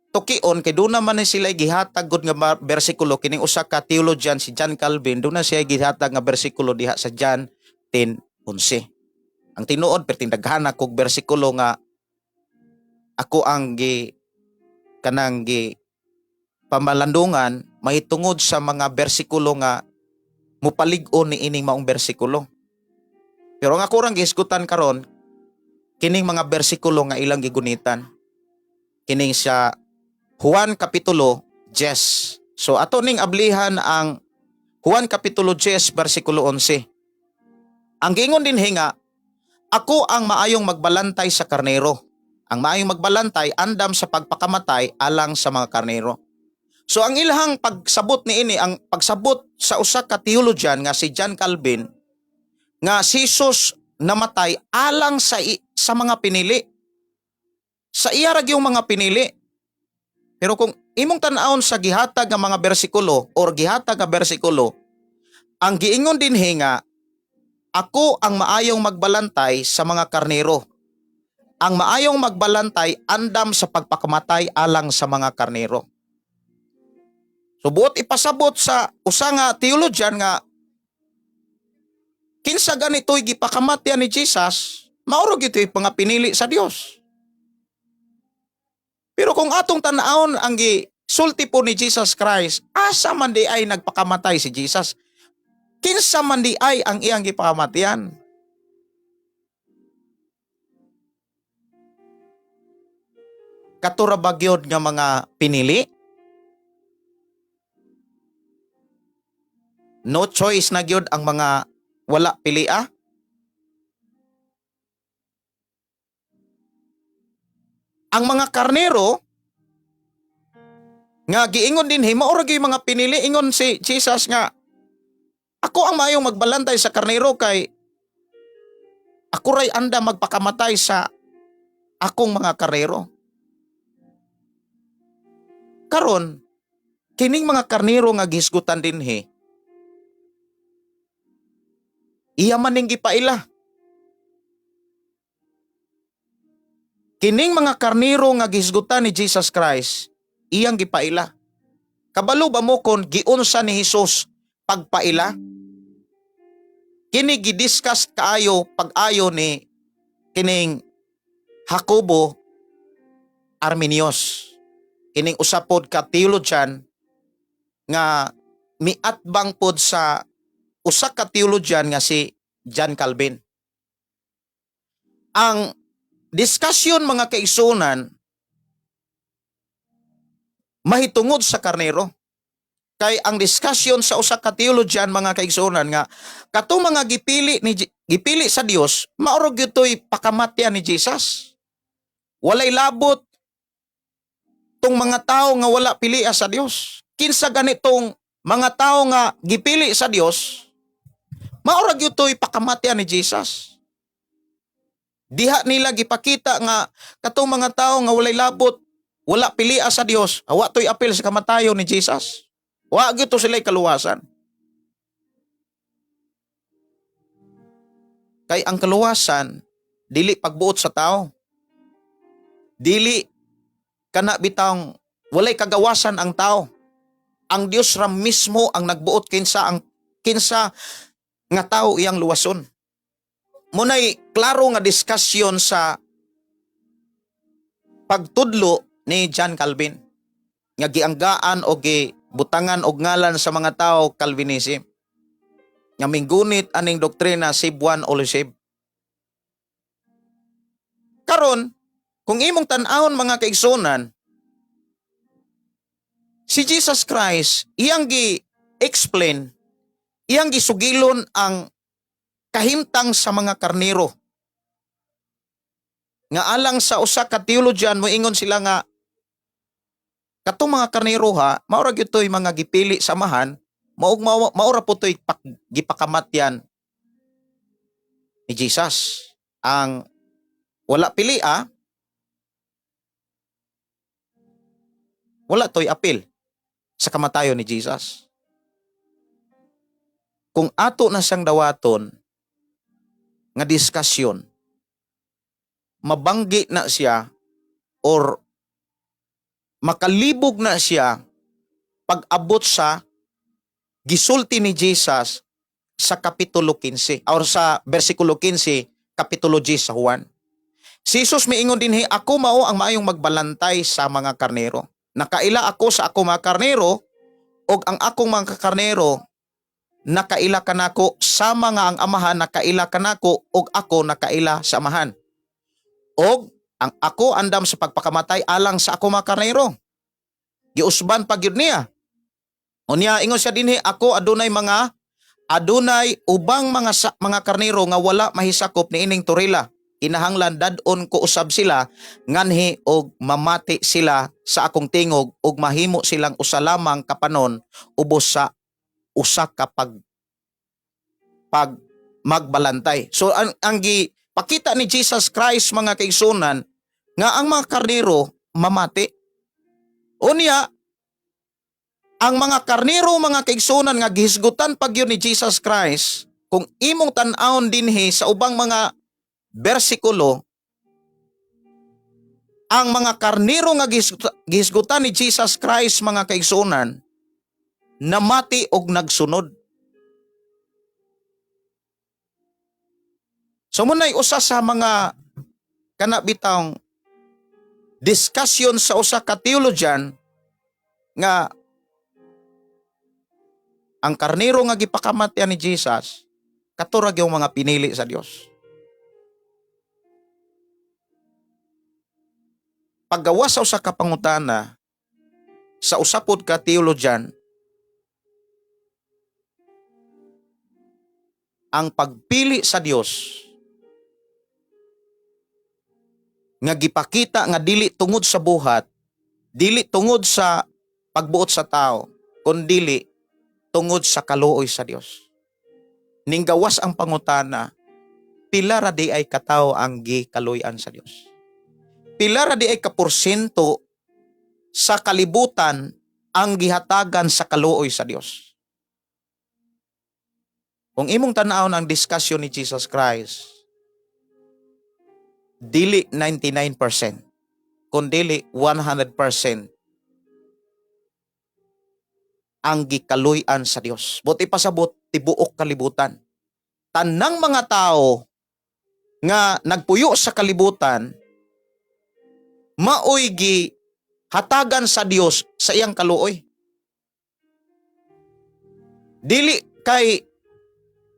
S2: tukion kay doon naman na sila gihatag gud nga bersikulo kining usa ka theologian si John Calvin, doon na siya gihatag nga bersikulo diha sa John 10:11. Ang tinuod pertindaghan kog bersikulo nga ako ang kanang pamalandungan mahitungod sa mga bersikulo nga mupalig-on ni ining maong bersikulo. Pero nga kurang gihisgutan karon kining mga bersikulo nga ilang gigunitan. Kining sa Juan Kapitulo 10. So ato ning ablihan ang Juan Kapitulo 10 bersikulo 11. Ang giingon din hinga, ako ang maayong magbalantay sa karnero. Ang maayong magbalantay andam sa pagpakamatay alang sa mga karnero. So ang ilahang pagsabot ni ini, ang pagsabot sa usa ka theologian nga si John Calvin, nga si Jesus namatay alang sa mga pinili. Sa iya ra gyung mga pinili. Pero kung imong tan-awon sa gihatag nga mga bersikulo or gihatag nga bersikulo, ang giingon din hinga, ako ang maayong magbalantay sa mga karnero. Ang maayong magbalantay andam sa pagpakamatay alang sa mga karnero. So buot ipasabot sa usa nga theologian nga kinsa ganito'y gipakamatyan ni Jesus, mauro gito'y pangapinili sa Dios. Pero kung atong tan-awon ang gisulti po ni Jesus Christ, asa man di ay nagpakamatay si Jesus? Kinsa man di ay ang iyang gipakamatyan? Katura ba gyud nga mga pinili? No choice na gyud ang mga wala pilia? Ang mga karnero nga giingon din maura gyud mga pinili, ingon si Jesus nga Ako ang maayong magbalantay sa karnero kay ako ray anda magpakamatay sa akong mga karnero. Karon, kining mga karnero nga gisgutan dinhi, iya man ning gipaila. Kining mga karnero nga gisgutan ni Jesus Christ, iyang gipaila. Kabalo ba mo kon giunsa ni Jesus pagpaila? Kini gidiscuss kaayo pag-ayo ni kining Jacobo Arminius. Kining usapod ka theologian nga miatbang pod sa usa ka theologian nga si John Calvin. Ang diskusyon mga kaigsunan mahitungod sa karnero. Kay ang diskusyon sa usa ka theologian mga kaigsunan nga katong mga gipili sa Dios maoro gyutoy pakamatyan ni Jesus. Walay labot tong mga tao nga wala pilia sa Dios. Kinsa ganitong mga tao nga gipili sa Dios maoro gyutoy pakamatyan ni Jesus. Diha nila gipakita nga katong mga tao nga walay labot, wala pilia sa Dios, awa to'y apil sa kamatayon ni Jesus. Wa gyud to sila'y kaluwasan. Kay ang kaluwasan dili pagbuot sa tao. Dili kana bitang walay kagawasan ang tao. Ang Dios ra mismo ang nagbuot kinsa nga tao iyang luwason. Munay klaro nga diskusyon sa pagtudlo ni John Calvin nga gianggaan o gibutangan og ngalan sa mga tao Calvinism nga minggunit aning doktrina save one always save. Karon kung imong tan-awon mga kaigsunan, si Jesus Christ iyang gi-explain, iyang gisugilon ang kahimtang sa mga karnero. Nga alang sa usa ka theologian moingon sila nga katong mga karnero ha, maura gyud toy mga gipili samahan, maura po toy gipakamatyan ni Jesus. Ang wala pilia, wala toy apil sa kamatayon ni Jesus. Kung ato na siyang dawaton nga diskusyon, mabanggi na siya or makalibog na siya pag-abot sa gisulti ni Jesus sa kapitulo 15 or sa versikulo 15 kapitulo 10 sa Juan. Si Jesus miingon dinhi, ako mao ang maayong magbalantay sa mga karnero. Nakaila ako sa ako mga karnero og ang akong mga karnero nakaila kanako, sama nga ang amahan nakaila kanako og ako nakaila sa amahan. Og ang ako andam sa pagpakamatay alang sa ako mga karnero. Giusban pa gyud niya. Unya ingon siya dinhi, ako adunay ubang mga karnero nga wala mahisakop ni ining turila. Kinahanglan dadon ko usab sila nganhi og mamati sila sa akong tingog og mahimo silang usa lamang kapanon ubos sa usa ka pag magbalantay. So ang gipakita ni Jesus Christ mga kaigsunan nga ang mga karnero mamati. Unya ang mga karnero mga kaigsunan nga gihisgutan pag yun ni Jesus Christ, kung imong tan-awon dinhi sa ubang mga bersikulo, ang mga karnero nga gihisgutan ni Jesus Christ mga kaigsunan namati og nagsunod. So munay usa sa mga kanabitang diskusyon sa usa ka theologian nga ang karnero nga gipakamatyan ni Jesus katurag yung mga pinili sa Dios. Paggawa sa usa ka pangutana sa usapod ka theologian, ang pagpili sa Dios nga gipakita nga dili tungod sa buhat, dili tungod sa pagbuot sa tao, kundi tungod sa kaluoy sa Dios. ning gawas ang pangutana, pila ra di ay katawo ang gikaluy-an sa Dios. Pila ra di ay kaporsyento sa kalibutan ang gihatagan sa kaluoy sa Dios. Kung imong tan-awon ang diskusyon ni Jesus Christ, dili 99%, kundi 100% ang gikaluy-an sa Dios. Buti pasabot tibuok kalibutan. Tanang mga tao nga nagpuyo sa kalibutan, maoy gi hatagan sa Dios sa iyang kaluoy. Dili kay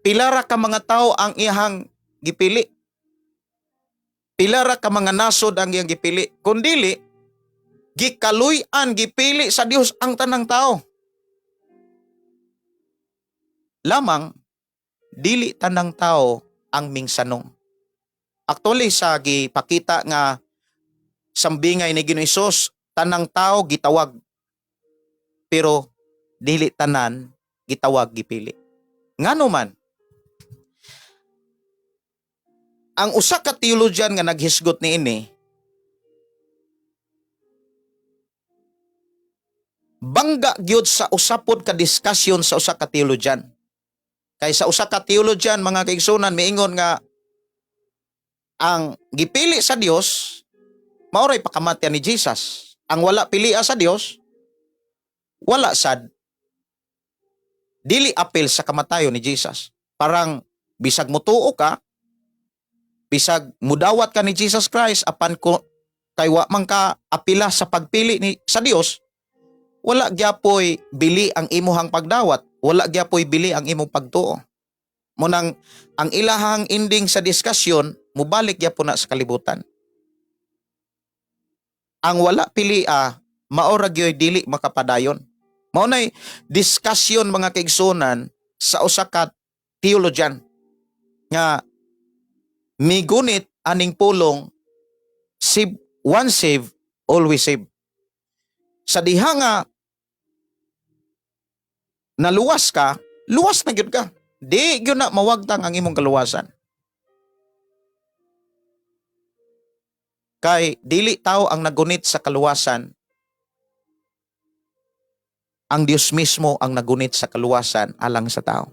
S2: pilara ka mga tao ang iyang gipili. Pilara ka mga nasod ang iyang gipili. Kundili, gikaluy-an, gipili sa Dios ang tanang tao. Lamang, dili tanang tao ang mingsanong. Actually, sa gipakita nga sambingay ni Ginoong Hesus, tanang tao gitawag. Pero, dili tanan, gitawag, gipili. Ngano man, ang usa ka teologyan nga naghisgot niini, bangga gyud sa usapod ka diskusyon sa usa ka teologyan. Kay sa usa ka teologyan, mga kaigsunan, miingon nga ang gipili sa Dios maoray pakamatyan ni Jesus. Ang wala pilia sa Dios, wala sad, dili apil sa kamatayon ni Jesus. Parang bisag mutuo ka, bisag mudawat ka ni Jesus Christ, apan ko kay wa man ka apila sa pagpili ni sa Dios, wala gyapoy bili ang imuhang pagdawat, wala gyapoy bili ang imong pagtuo. Munang ang ilahang ending sa diskusyon, mubalik gyapon na sa kalibutan. Ang wala pilia, maora gyoy dili makapadayon. Maunay diskusyon, mga kaigsunan, sa usa ka teologyan nga migunit aning pulong, one save, always save. Sa diha nga naluwas ka, luwas na gyud ka. Di gyud na mawagtang ang imong kaluwasan. Kay dili tao ang nagunit sa kaluwasan, ang Dios mismo ang nagunit sa kaluwasan alang sa tao.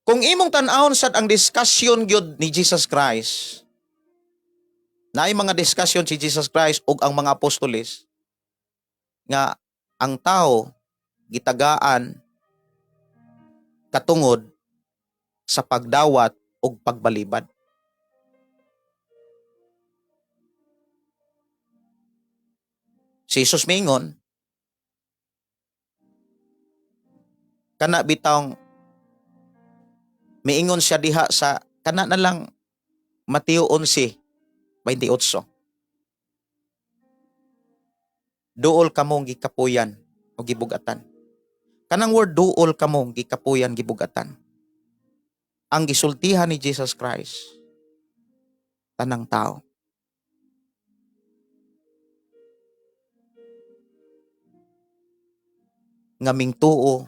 S2: Kung imong tan-awon sad ang diskusyon gyud ni Jesus Christ, naay mga diskusyon si Jesus Christ ug ang mga apostoles, nga ang tao gitagaan katungod sa pagdawat ug pagbalibad. Si Jesus mingon, kana bitawng miingon siya diha sa kana na lang Mateo 11:28. Duol kamong gikapuyan o gibugatan. Kanang word duol kamong gikapuyan, gibugatan. Ang gisultihan ni Jesus Christ, tanang tao. Nga mingtuo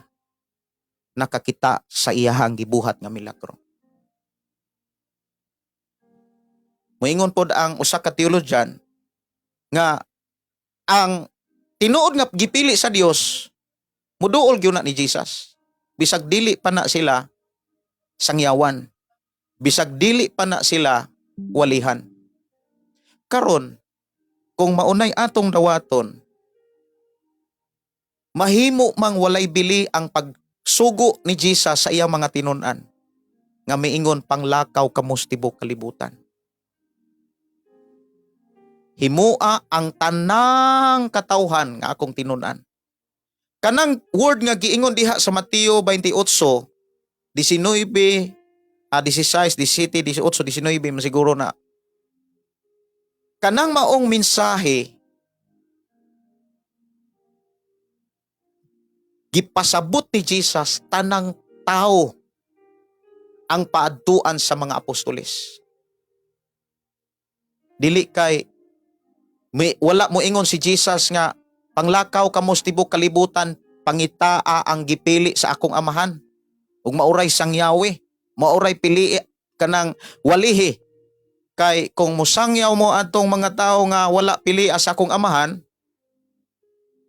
S2: nakakita sa iyahang gibuhat nga milagro. Moingon pod ang usa ka teologyan nga ang tinuod nga gipili sa Dios, muduol gyud na ni Jesus. Bisag dili pa na sila sangyawan. Bisag dili pa na sila walihan. Karon, kung maunay atong dawaton, mahimo mang walay bili ang pagsugo ni Jesus sa iyang mga tinun-an, nga miingon panglakaw kamos tibok kalibutan. Himua ang tanang katawhan nga akong tinun-an. Kanang word nga giingon diha sa Mateo 28, 19, 16, 17, 18, 19, masiguro na. Kanang maong mensahe, gipasabot ni Jesus tanang tao ang paadtuan sa mga apostoles. Dili kay wala mo ingon si Jesus nga panglakaw kamos tibok kalibutan, pangitaa ang gipili sa akong amahan. Ug mauray sangyawi, mauray pili kanang walihi. Kay kung musangyaw mo atong mga tao nga wala pili sa akong amahan,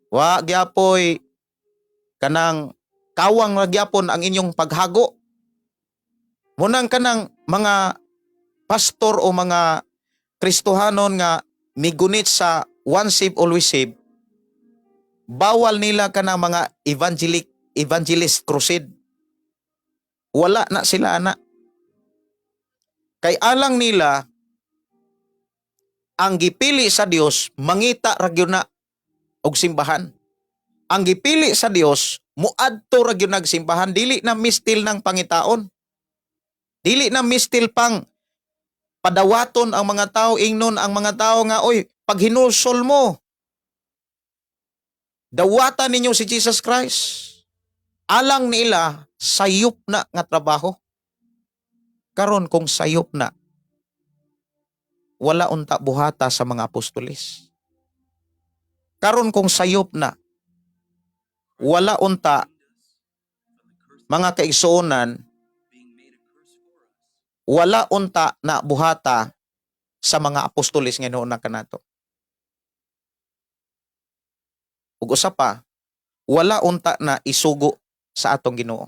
S2: wa gyapoy kanang kawang ra gyapon ang inyong paghago. Munang kanang mga pastor o mga Kristohanon nga migunit sa one save always save, bawal nila kanang mga evangelist crusade. Wala na sila ana. Kay alang nila ang gipili sa Dios mangita ra gyud na og simbahan. Ang gipili sa Dios muadto ra gyud nagsimbahan, dili na mistil ng pangitaon. Dili na mistil pang padawaton ang mga tao, ingnon ang mga tao nga, oy, pag hinusol mo, dawatan ninyo si Jesus Christ. Alang nila, sayop na nga trabaho. Karon kung sayop na, wala unta buhata sa mga apostolis. Karon kung sayop na, wala unta mga kaigsuonan, wala unta na buhata sa mga apostolis nga noon na kanato. Ug usa pa, wala unta na isugo sa atong Ginoo.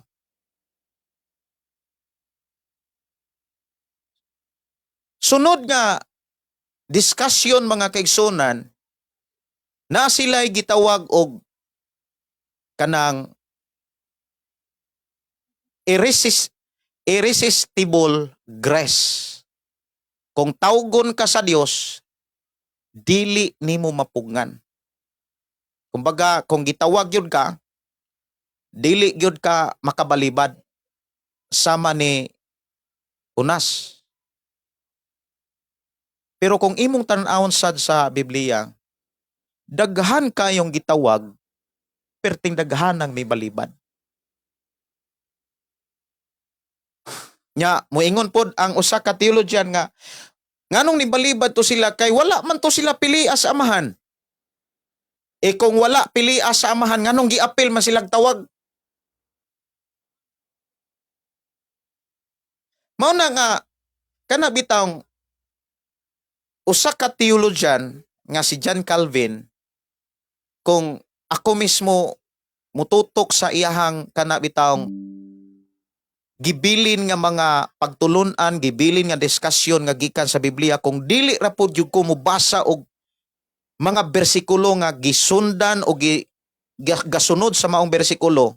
S2: Sunod nga diskusyon mga kaigsuonan, na sila'y gitawag og kanang irresistible grace. Kung tawgon ka sa Dios, dili nimo mapugngan. Kumbaga, kung gitawag yun ka, dili yun ka makabalibad sama ni Unas. Pero kung imong tan-awon sad sa Biblia, daghan kayong gitawag, perting daghan ang may balibad. Nya, moingon pod ang usa ka theologian nga, nganong nibalibad to sila kay wala man to sila pili sa amahan. E kung wala pili sa amahan, nganong giapil man silang tawag? Mao na nga, kana bitang usa ka theologian nga si John Calvin, kung ako mismo mututok sa iyahang kana bitang gibilin nga mga pagtulunan, gibilin nga diskusyon nga gikan sa Biblia, kung dili ra pud jud ko mobasa og mga bersikulo nga gisundan o gasunod sa maong bersikulo,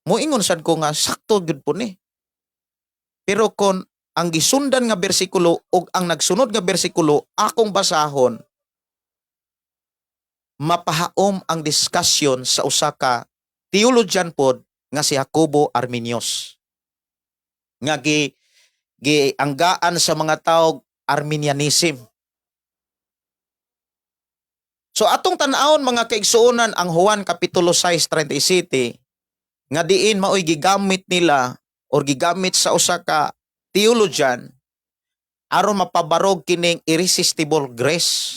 S2: moingon sad ko nga sakto gyud po ni. Pero kung ang gisundan nga bersikulo o ang nagsunod nga bersikulo akong basahon, mapahaom ang diskusyon sa usa ka theologian pod nga si Jacobo Arminius. Nga gianggaan sa mga tao Arminianism. So atong tan-awon mga kaigsuonan ang Juan Kapitulo 6:37 nga diin maoy gigamit nila or gigamit sa usa ka theologian aron mapabarog kining irresistible grace.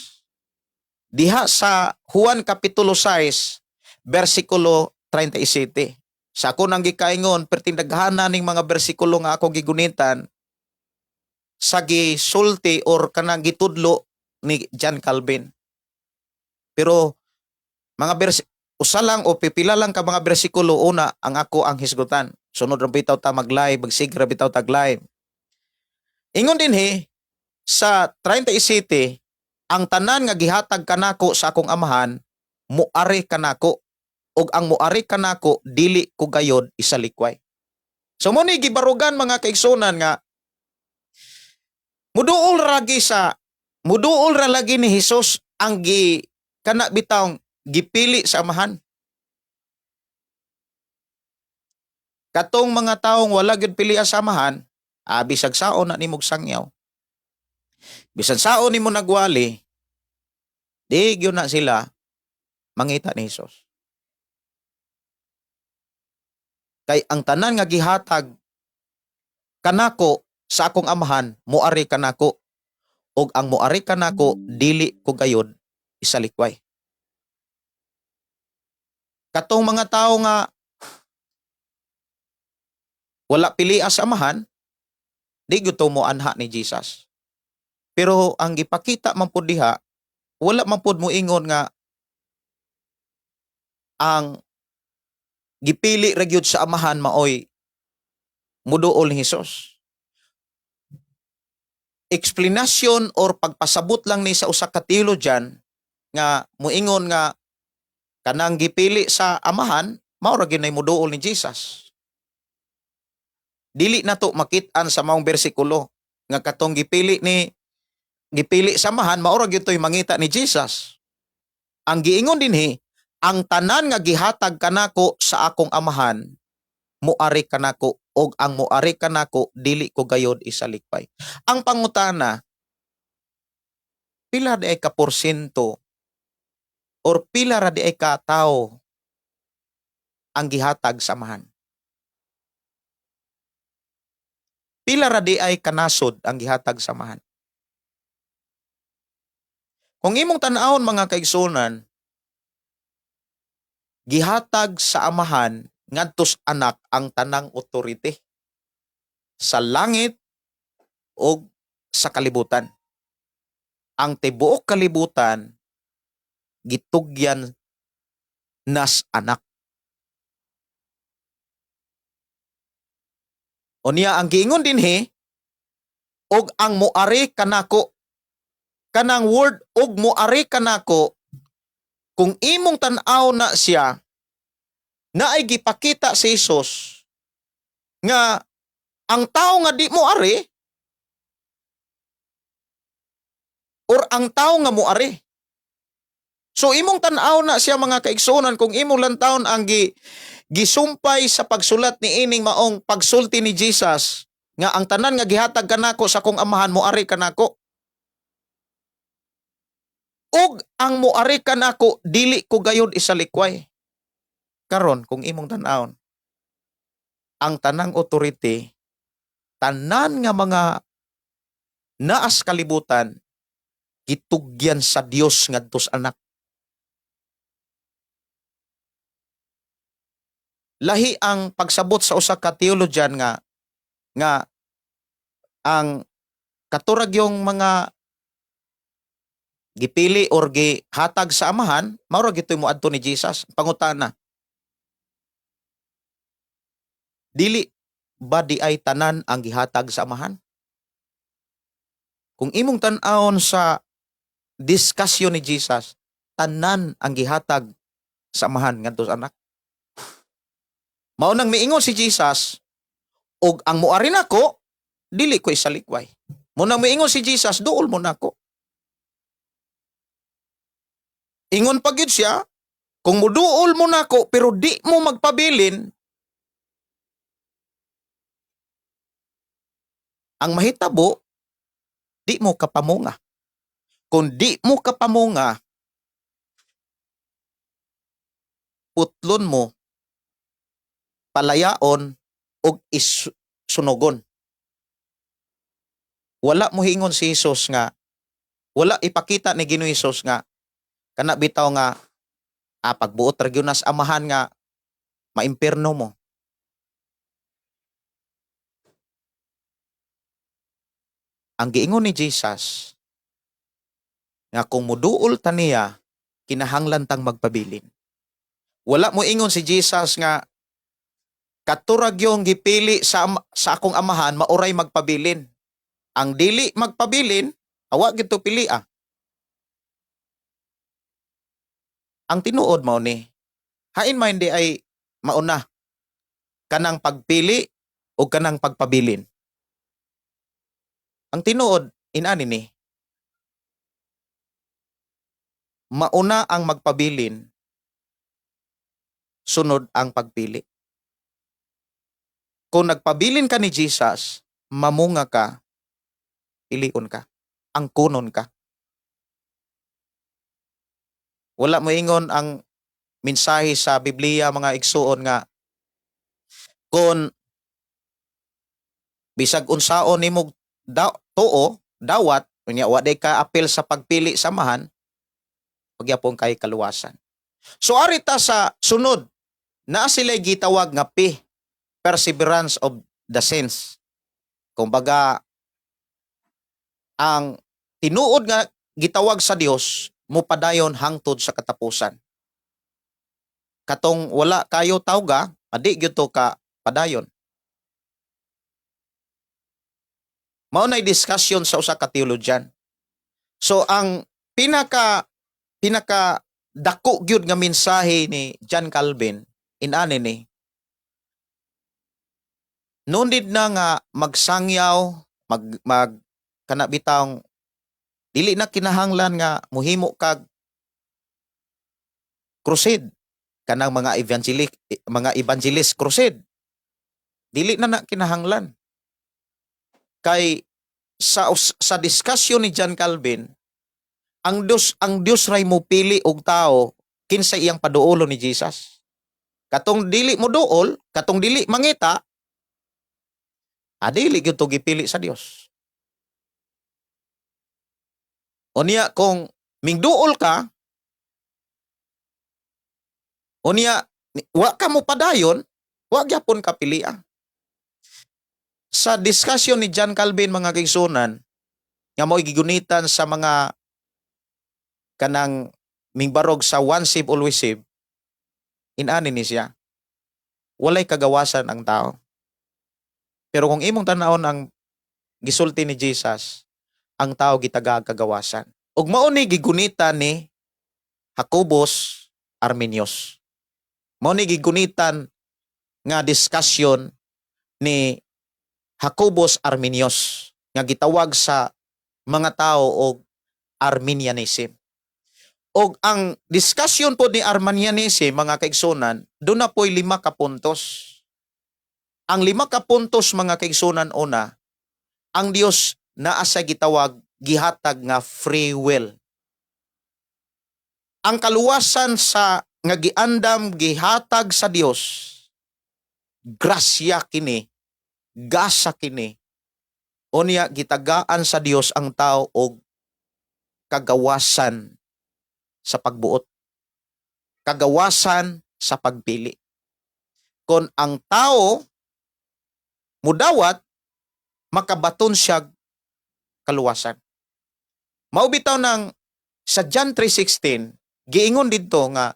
S2: Diha sa Juan Kapitulo 6 versikulo 37. Sa ako nang gikaingon, perting daghana ning mga bersikulo nga ako gigunitan sa gisulti or kanang gitudlo ni John Calvin. Pero mga usa lang o pipila lang ka mga bersikulo, una ang ako ang hisgutan. Sunod ra bitaw ta mag-live, magsigra bitaw tag live. Ingon din sa 37, ang tanan nga gihatag kanako sa akong amahan, muari kanako. Og ang muari kanako dili ko gayod isalikway. So mo ni gibarugan mga kaigsunan nga muduol ra lagi ni Hesus ang kana bitawng gipili sa amahan. Katong mga taong wala gyud pili sa amahan, bisag saon na nimog sangyaw. Bisan saon nimo nagwali, di gyud na sila mangita ni Hesus. Kay ang tanan nga gihatag kanako sa akong amahan, muari kanako. Og ang muari kanako, dili ko gayod isalikway. Katong mga tao nga wala pilia sa amahan, di gusto mo anha ni Jesus. Pero ang gipakita man pud diha, wala man pud mo ingon nga ang gipili ra gyud sa amahan maoy muduol ni Hesus. Explanation or pagpasabot lang ni sa usa ka theologian nga moingon nga kanang gipili sa amahan mao ra gyud nay muduol ni Jesus. Dili na to makit-an sa maong bersikulo nga katong gipili sa amahan mao ra gyud toy mangita ni Jesus. Ang giingon dinhi, ang tanan nga gihatag kanako sa akong amahan muari kanako og ang muari kanako dili ko gayod isalikway. Ang pangutana, pila di ay ka porsyento or pila ra di ay ka tawo ang gihatag sa amahan? Pila ra di ay kanasod ang gihatag sa amahan? Kung imong tan-awon mga kaigsunan, gihatag sa amahan ngadtos anak ang tanang otorite sa langit o sa kalibutan. Ang tibuok kalibutan gitugyan nas anak. Unya ang giingon dinhi, og ang muari kanako, kanang word og muari kanako, kung imong tan-aw na siya na ay gipakita si Jesus nga ang tao nga di mo ari or ang tao nga mo ari. So imong tan-aw na siya mga kaigsunan kung imong lantawon ang gisumpay sa pagsulat ni ining maong pagsulti ni Jesus nga ang tanan nga gihatag kanako sa kong amahan mo ari kanako. Og ang mo ari kanako dili ko gayud isalikway. Karon kung imong tan-awon ang tanang authority, tanan nga mga naas kalibutan gitugyan sa Dios ngadtos anak. Lahi ang pagsabot sa usa ka theologian nga ang katurag yung mga gipili or gihatag sa amahan mao ra gitoy moadto ni Jesus. Pangutana, dili ba di ay tanan ang gihatag sa amahan? Kung imong tan-awon sa diskusyon ni Jesus, tanan ang gihatag sa amahan ngadto sa anak. Mao nang miingon si Jesus, og ang muari nako dili ko isalikway. Mo nang miingon si Jesus, duol mo nako. Ingon pa gyud siya, kung muduol mo nako pero di mo magpabilin, ang mahitabo, di mo kapamunga. Kung di mo kapamunga, putlon mo, palayaon, og sunugon. Wala mo hingon si Jesus nga, wala ipakita ni Ginoong Hesus nga, kana bitaw nga, pagbuot ra gyud nas amahan nga, maimpierno mo. Ang giingon ni Jesus nga kung muduol ta niya kinahanglan tang magpabilin. Wala mo ingon si Jesus nga katurag yung gipili sa akong amahan mauray magpabilin. Ang dili magpabilin awa gito pilia. Ang tinuod mao ni hain man di ay mauna kanang pagpili o kanang pagpabilin. Ang tinuod, inani ni, mauna ang magpabilin, sunod ang pagpili. Kung nagpabilin ka ni Jesus, mamunga ka, pilion ka, angkunon ka. Wala mo ingon ang mensahe sa Biblia mga igsuon nga, kung bisag unsaon nimo tuo, dawat, unya wa day ka apil sa pagpili samahan, pagyapon kay kaluwasan. So arita sa sunod, naa sila gitawag nga perseverance of the saints. Kumbaga, ang tinuod nga gitawag sa Dios mupadayon hangtod sa katapusan. Katong wala kayo tawga, adi gyud to ka padayon. Mao nay discussion sa usa ka theologian. So ang pinaka dako gyud nga mensahe ni John Calvin inani ni no need na nga magsangyaw mag kana bitawng dili na kinahanglan nga muhimo kag crusade kanang mga evangelist crusade, dili na kinahanglan kay sa discussion ni John Calvin ang Dios ray mo pili og tao kinsa iyang paduolon ni Jesus. Katong dili mo duol, katong dili mangita, dili gyud to gipili sa Dios. Unya kung mingduol ka, unya wa ka mo padayon, wa gyapon ka pilian. Sa discussion ni John Calvin mga kaigsunan, nga mo gigunitan sa mga kanang mingbarog sa one save always save, inani ni siya, walay kagawasan ang tao. Pero kung imong tan-awon ang gisulti ni Jesus, ang tao gitaga kagawasan. Ug mao ni gigunitan ni Jacobus Arminius. Mao ni gigunitan nga discussion ni Jacobus Arminius nga gitawag sa mga tao og Arminianism. Og ang discussion po ni Arminianism mga kaigsunan, doon na po'y 5 ka puntos. Ang 5 ka puntos mga kaigsunan una, ang Dios naa sa gitawag gihatag nga free will. Ang kaluwasan sa nga giandam gihatag sa Dios, grasya kini, gasa kini. Unya gitagaan sa Dios ang tao og kagawasan sa pagbuot. Kagawasan sa pagpili. Kung ang tao mudawat, makabaton siya kaluwasan. Mao bitaw ng sa John 3:16, giingon didto nga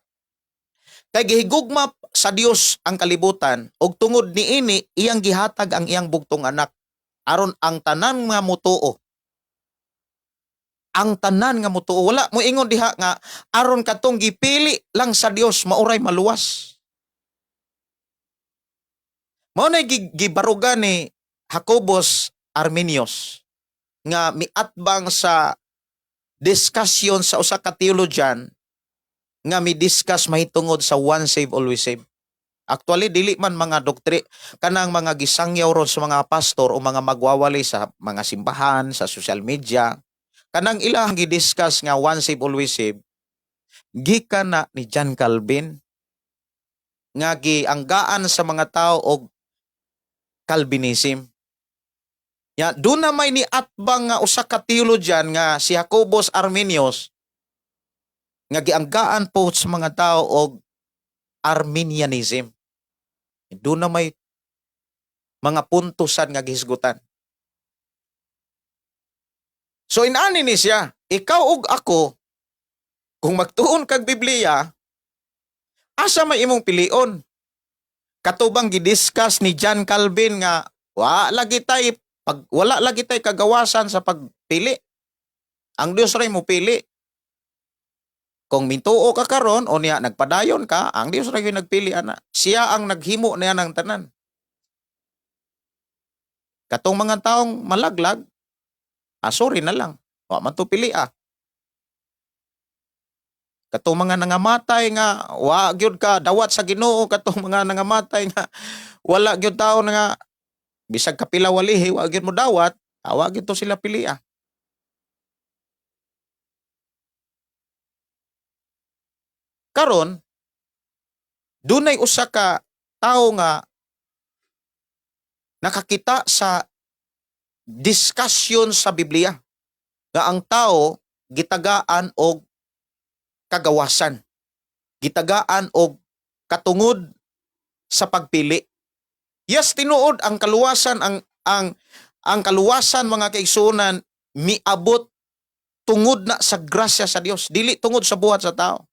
S2: kay gihigugma sa Dios ang kalibutan ug tungod niini iyang gihatag ang iyang bugtong anak aron ang tanan nga mutuo. Ang tanan nga mutuo, wala mo ingon diha nga aron katong gipili lang sa Dios mauray maluwas. Mao na gibarugan ni Jacobus Arminius nga miatbang sa discussion sa usa ka theologian nga mi-discuss mahitungod sa one save always save. Actually dili man mga kanang mga gisangyaw ron sa mga pastor o mga magwawali sa mga simbahan, sa social media, kanang ilang gi-discuss nga one save always save, gikan na ni John Calvin nga gianggaan sa mga tao og Calvinism. Ya, doon na may niatbang nga usa ka theologian nga si Jacobus Arminius nga gianggaan po sa mga tao og Arminianism. Doon na may mga puntusan nga gihisgutan. So inani ni siya, ikaw ug ako, kung magtuon kag Biblia, asa may imong pilion? Katubang gidiscuss ni John Calvin nga wala lagi tay kagawasan sa pagpili. Ang Dios ray mo pili. Kung mintuo ka karon o niya nagpadayon ka, ang Dios ray nagpili ana. Siya ang naghimo niya ng tanan. Katong mga taong malaglag, sorry na lang. Wa man to pili . Katong mga nangamatay nga wa gyud ka dawat sa Ginoo, katong mga nangamatay nga wala gyud tawo nga bisag kapila walihi wa gyud mo dawat, wa gyud to sila pili . Karon dunay usa ka tawo nga nakakita sa discussion sa Biblia nga ang tao gitagaan og kagawasan. gitagaan og katungod sa pagpili. Yes, tinuod ang kaluwasan, ang kaluwasan mga kaigsunan miabot tungod na sa grasya sa Dios, dili tungod sa buhat sa tao.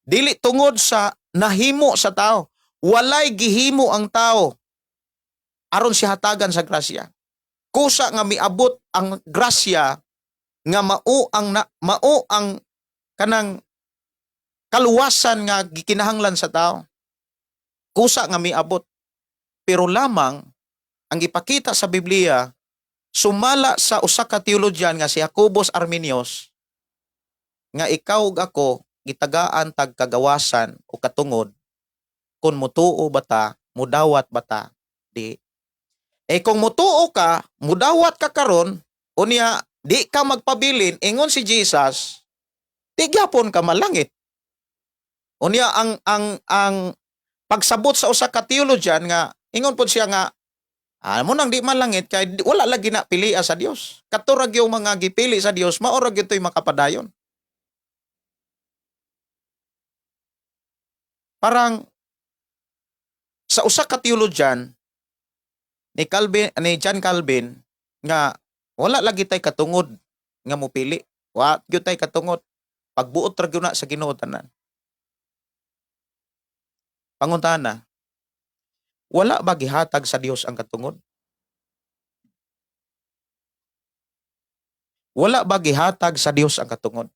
S2: Dili tungod sa nahimo sa tao. Walay gihimo ang tao aron siya hatagan sa grasya. Kusa nga miabot ang grasya nga mao ang kanang kaluwasan nga gikinahanglan sa tao. Kusa nga miabot. Pero lamang ang ipakita sa Biblia sumala sa usa ka teologyan nga si Jacobus Arminius nga ikaw ug ako gitagaan tag kagawasan o katungod kung mutuo bata, mudawat bata, di. Kung mutuo ka, mudawat ka karon, unya di ka magpabilin, ingon si Jesus, di gyapon ka malangit. Unya ang pagsabot sa usa ka teologyan nga ingon pod siya nga mo nang di malangit kay wala lagi na pilia sa Dios. Katurag yung mga gipili sa Dios, maorag ito'y makapadayon. Parang sa usa ka teologyan ni John Calvin nga wala lagi tay katungod nga mopili. Wa gyud tay katungod. Pagbuot ra gyud na sa Ginoo tanan. Pangutana, wala ba gihatag sa Dios ang katungod? Wala ba gihatag sa Dios ang katungod?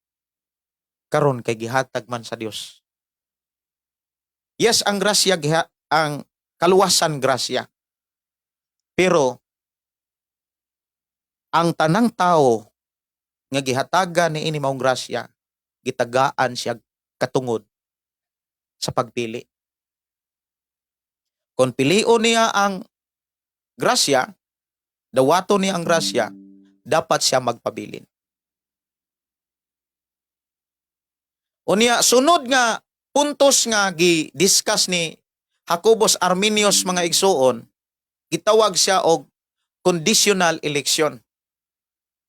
S2: Karon kay gihatag man sa Dios. Yes, ang grasya ang kaluwasan grasya. Pero ang tanang tao nga gihatagan ni ini maong grasya, gitagaan siya katungod sa pagpili. Kung pilion niya ang grasya, dawato niya ang grasya, dapat siya magpabilin. Unya, sunod nga puntos nga gi-discuss ni Jacobus Arminius mga igsuon, gitawag siya og conditional election.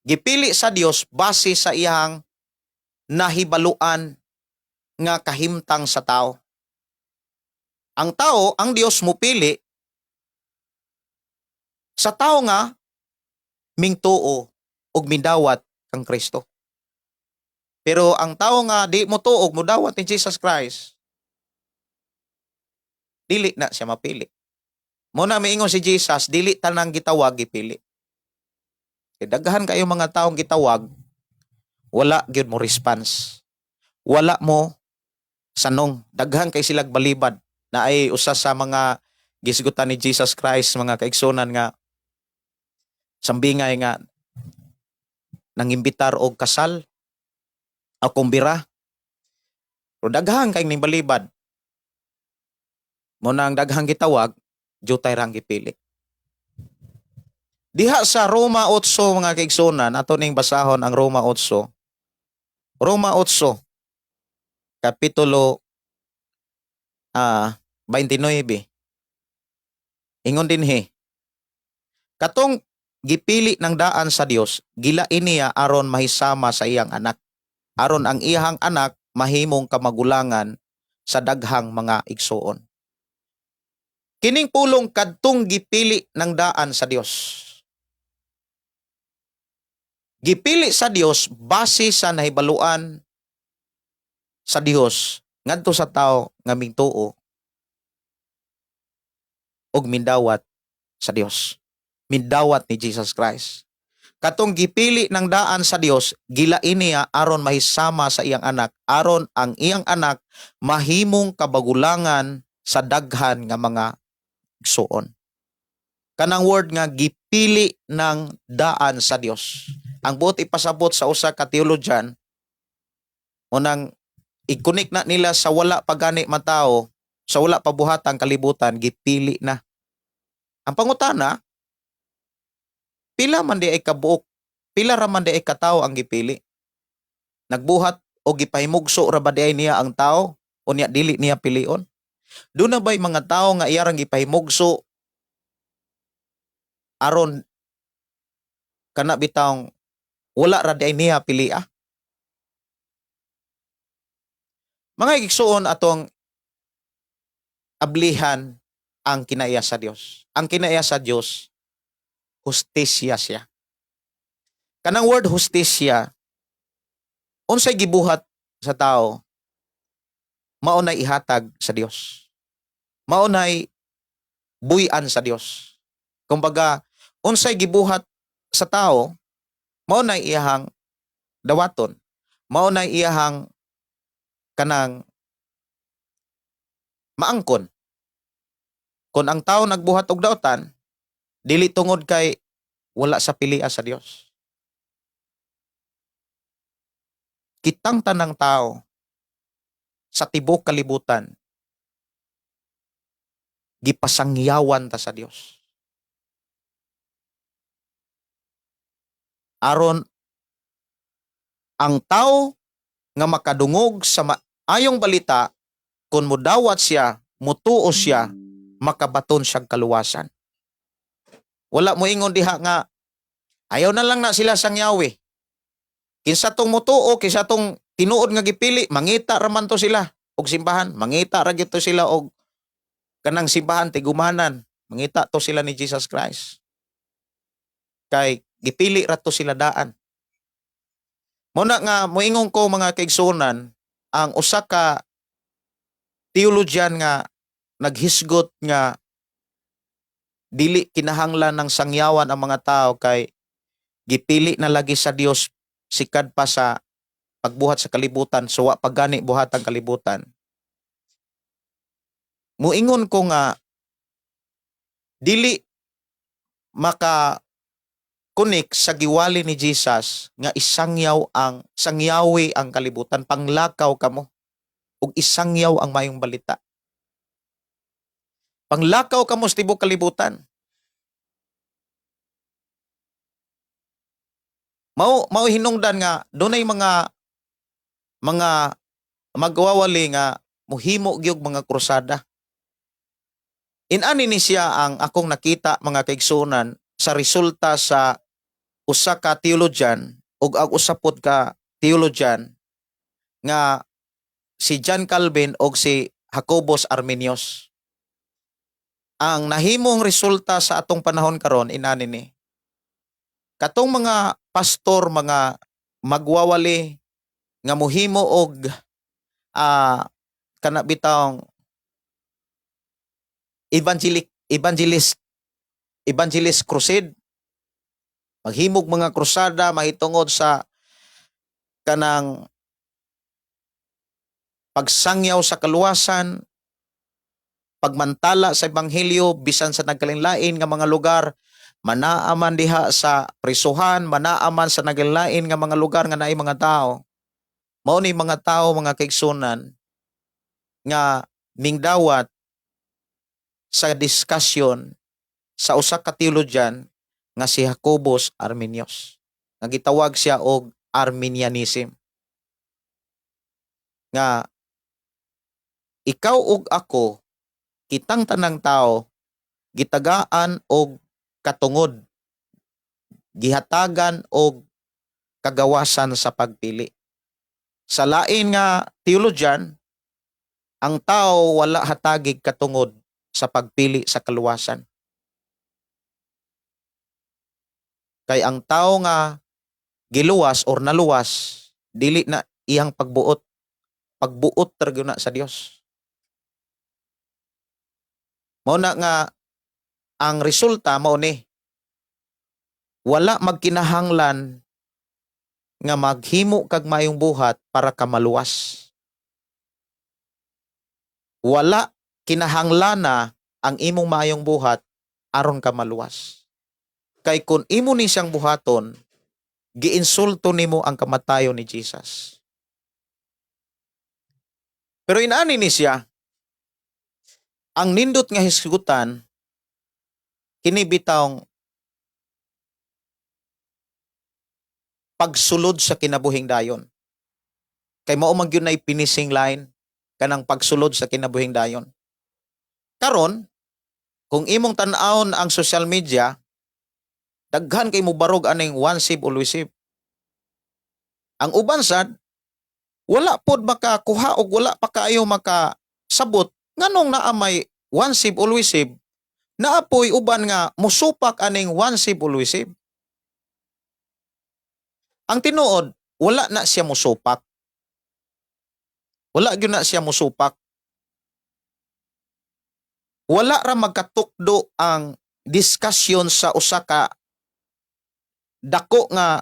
S2: Gipili sa Dios base sa iyang nahibaluan nga kahimtang sa tao. Ang tao, ang Dios mupili sa tao nga mingtuo og mindawat kang Kristo. Pero ang tao nga di mo tuog mudawat ni Jesus Christ, dili na siya mapili. Muna miingon si Jesus, dili tanang gitawag gipili. Kay daghan kayo mga taong gitawag, wala gyud mo response. Wala mo sanong, daghan kay silag balibad na ay usa sa mga gisgutan ni Jesus Christ, mga kaigsunan nga sambingay nga nangimbitar og kasal o kumbira. Pero daghan kay ning balibad. Muna ang daghang gitawag, jutay rang gipili. Diha sa Roma 8 mga kaigsunan, ato ning basahon ang Roma 8. Roma 8 kapitulo 29. Ingon dinhi, katong gipili ng daan sa Dios, gilain niya aron mahisama sa iyang anak. Aron ang iyang anak mahimong kamagulangan sa daghang mga igsuon. Kining pulong kadtong gipili ng daan sa Dios. Gipili sa Dios base sa nahibaluan sa Dios ngadto sa tao nga mingtuo og mindawat sa Dios. Mindawat ni Jesus Christ. Katong gipili ng daan sa Dios, gilain niya aron mahisama sa iyang anak, aron ang iyang anak mahimong kabagulangan sa daghan nga mga igsuon. Kanang word nga gipili ng daan sa Dios. Ang buot ipasabot sa usa ka teologyan, unang ikunik na nila sa wala pagani matao, sa wala pabuhatang kalibutan, gipili na. Ang pangutana, pila man di ay kabuok, pila ra man di ay katawo ang gipili. Nagbuhat o gipahimugso ra ba di ay niya ang tao, unya dili niya pilion? Doon na ba'y mga tao nga iyarang gipahimugso aron kana bitawng wala ra di ay niya pilia? Mga igsoon atong ablihan ang kinaiya sa Dios. Ang kinaiya sa Dios, hustisya siya. Kanang word hustisya, unsay gibuhat sa tao, maunay ihatag sa Dios. Maunay buy-an sa Dios. Kumbaga, unsay gibuhat sa tao, maunay iyahang dawaton. Maunay iyahang kanang maangkon. Kung ang tao nagbuhat og daotan, dili tungod kay wala sa pilia sa Dios. Kitang tanang tao sa tibok kalibutan, gipasangyawan ta sa Dios. Aron ang tao nga makadungog sa maayong balita, kung mudawat siya, mutuo siya, makabaton siyang kaluwasan. Wala mo ingon diha nga, ayaw na lang na sila sangyawi. Kinsa tong mutuo, kinsa tong tinuod nga gipili, mangita raman to sila og simbahan, mangita ra gyud to sila og kanang simbahan tigumanan, mangita to sila ni Jesus Christ. Kay gipili ra to sila daan. Muna nga moingon ko mga kaigsunan, ang usa ka teologyan nga naghisgot nga dili kinahanglan ng sangyawan ang mga tao kay gipili na lagi sa Dios sikad pa sa pagbuhat sa kalibutan, so wa pagani buhat ang kalibutan. Muingon ko nga dili maka kunik sa giwali ni Jesus nga sangyawi ang kalibutan, panglakaw kamo ug isangyaw ang mayong balita. Panglakaw kamo sa tibok kalibutan. Mao hinungdan nga dunay mga magwawali nga muhimo gyud mga krusada. Inani ni siya ang akong nakita mga kaigsunan sa resulta sa usa ka teologyan ug ang usapod ka teologyan nga si John Calvin ug si Jacobus Arminius. Ang nahimong resulta sa atong panahon karon inani ni. Katong mga pastor, mga magwawali nga muhimo og kana bitawng evangelist crusade, maghimog mga krusada mahitungod sa kanang pagsangyaw sa kaluwasan, pagmantala sa ebanghelyo bisan sa nagkalain-lain nga mga lugar, manaaman diha sa prisuhan, manaaman sa nagkalain nga mga lugar nga naay mga tao. Mao ni mga tao mga kaigsunan nga mingdawat sa diskusyon sa usa ka teologyan nga si Jacobus Arminius. Nga gitawag siya og Arminianism. Nga ikaw ug ako, kitang tanang tao, gitagaan og katungod, gihatagan og kagawasan sa pagpili. Sa lain nga teologyan, ang tao wala hatagig katungod sa pagpili sa kaluwasan. Kay ang tao nga giluwas or naluwas, dili na iyang pagbuot talaga na sa Dios. Mao na nga ang resulta mao ni wala magkinahanglan nga maghimo kag mayong buhat para ka maluwas. Wala kinahanglana ang imong mayong buhat aron ka maluwas. Kay kung imo ni siyang buhaton, giinsulto nimo ang kamatayon ni Jesus. Pero inani ni siya, ang nindot nga hisgutan, kini bitawng pagsulod sa kinabuhing dayon. Kay mao man gyud nay finishing line kanang pagsulod sa kinabuhing dayon. Karon, kung imong tan-awon ang social media, daghan kay mo barog aning one save always save. Ang uban sad, wala pod makakuha og wala pa kaayo makasabot nganong naa may one save always save, naapoy uban nga musupak aning one save always save. Ang tinuod, wala na siya musupak. Wala gyud na siya musupak. Wala ra magkatukdo ang diskusyon sa usa ka dako nga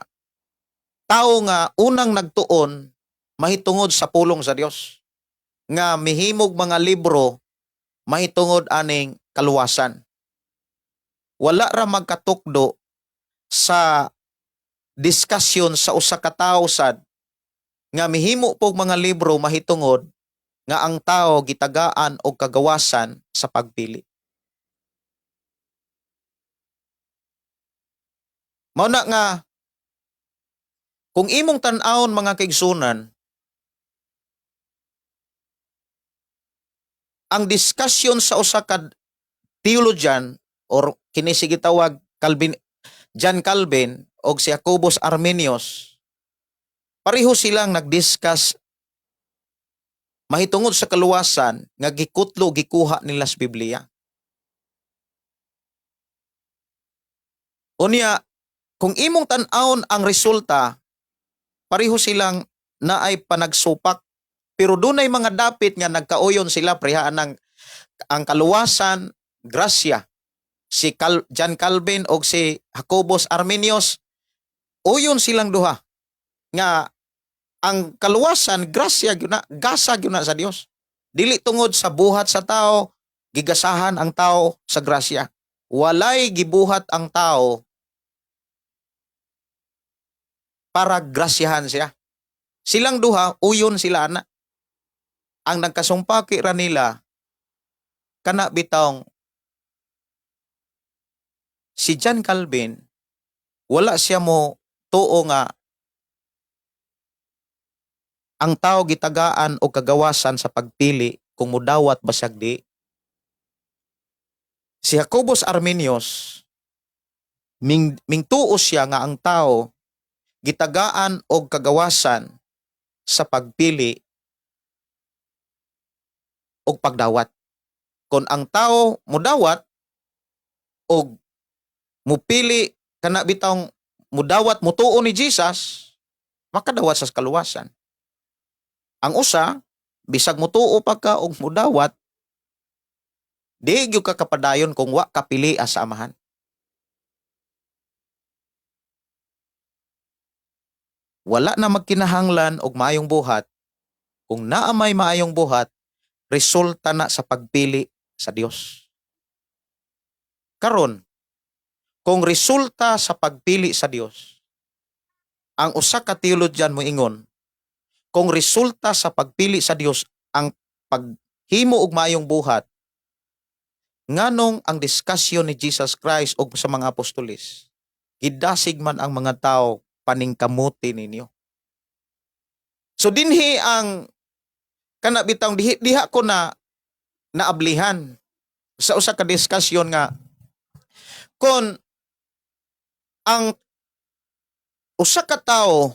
S2: tao nga unang nagtuon mahitungod sa pulong sa Dios nga mihimog mga libro mahitungod aning kaluwasan. Wala ra magkatukdo sa diskusyon sa usa ka tawo sad nga mihimo pog mga libro mahitungod nga ang tao gitagaan og kagawasan sa pagpili. Mao na nga kung imong tan-awon mga kaigsunan, ang diskusyon sa usa ka theologian or kini sige tawag John Calvin o si Jacobus Arminius, pareho silang nagdiscuss mahitungod sa kaluwasan nga gikutlo gikuha nila sa Biblia. Unya, kung imong tan-awon ang resulta, pareho silang naay panagsupak, pero dunay mga dapit nga nagkauyon sila prehaan ng ang kaluwasan, grasya. Si John Calvin o si Jacobus Arminius, uyon silang duha nga ang kaluwasan, grasya gyud na, gasa gyud na sa Dios. Dili tungod sa buhat sa tao, gigasahan ang tao sa grasya. Walay gibuhat ang tao para grasyahan siya. Silang duha, uyon sila na. Ang nagkasumpaki ra nila, kana bitawng si John Calvin, wala siya mo tuo nga ang tao gitagaan o kagawasan sa pagpili kung mudawat basag di. Si Jacobus Arminius, mingtuo siya nga ang tao gitagaan o kagawasan sa pagpili o pagdawat. Kung ang tao mudawat o mupili kana bitawng mudawat mutuo ni Jesus, makadawat sa kaluwasan. Ang usa, bisag mutuo pa ka og mudawat, di gyud ka kapadayon kung wa kapili sa amahan. Wala na magkinahanglan og maayong buhat. Kung naa may maayong buhat, resulta na sa pagpili sa Dios. Karon, kung resulta sa pagpili sa Dios, ang usa ka theologian mo ingon, kung resulta sa pagpili sa Dios ang paghimo og maayong buhat, nganong ang diskusyon ni Jesus Christ og sa mga apostoles, gidasig man ang mga tao paningkamuti ninyo. So dinhi ang kana bitang diha ko na naablihan sa usa ka diskusyon nga kon ang usa ka tawo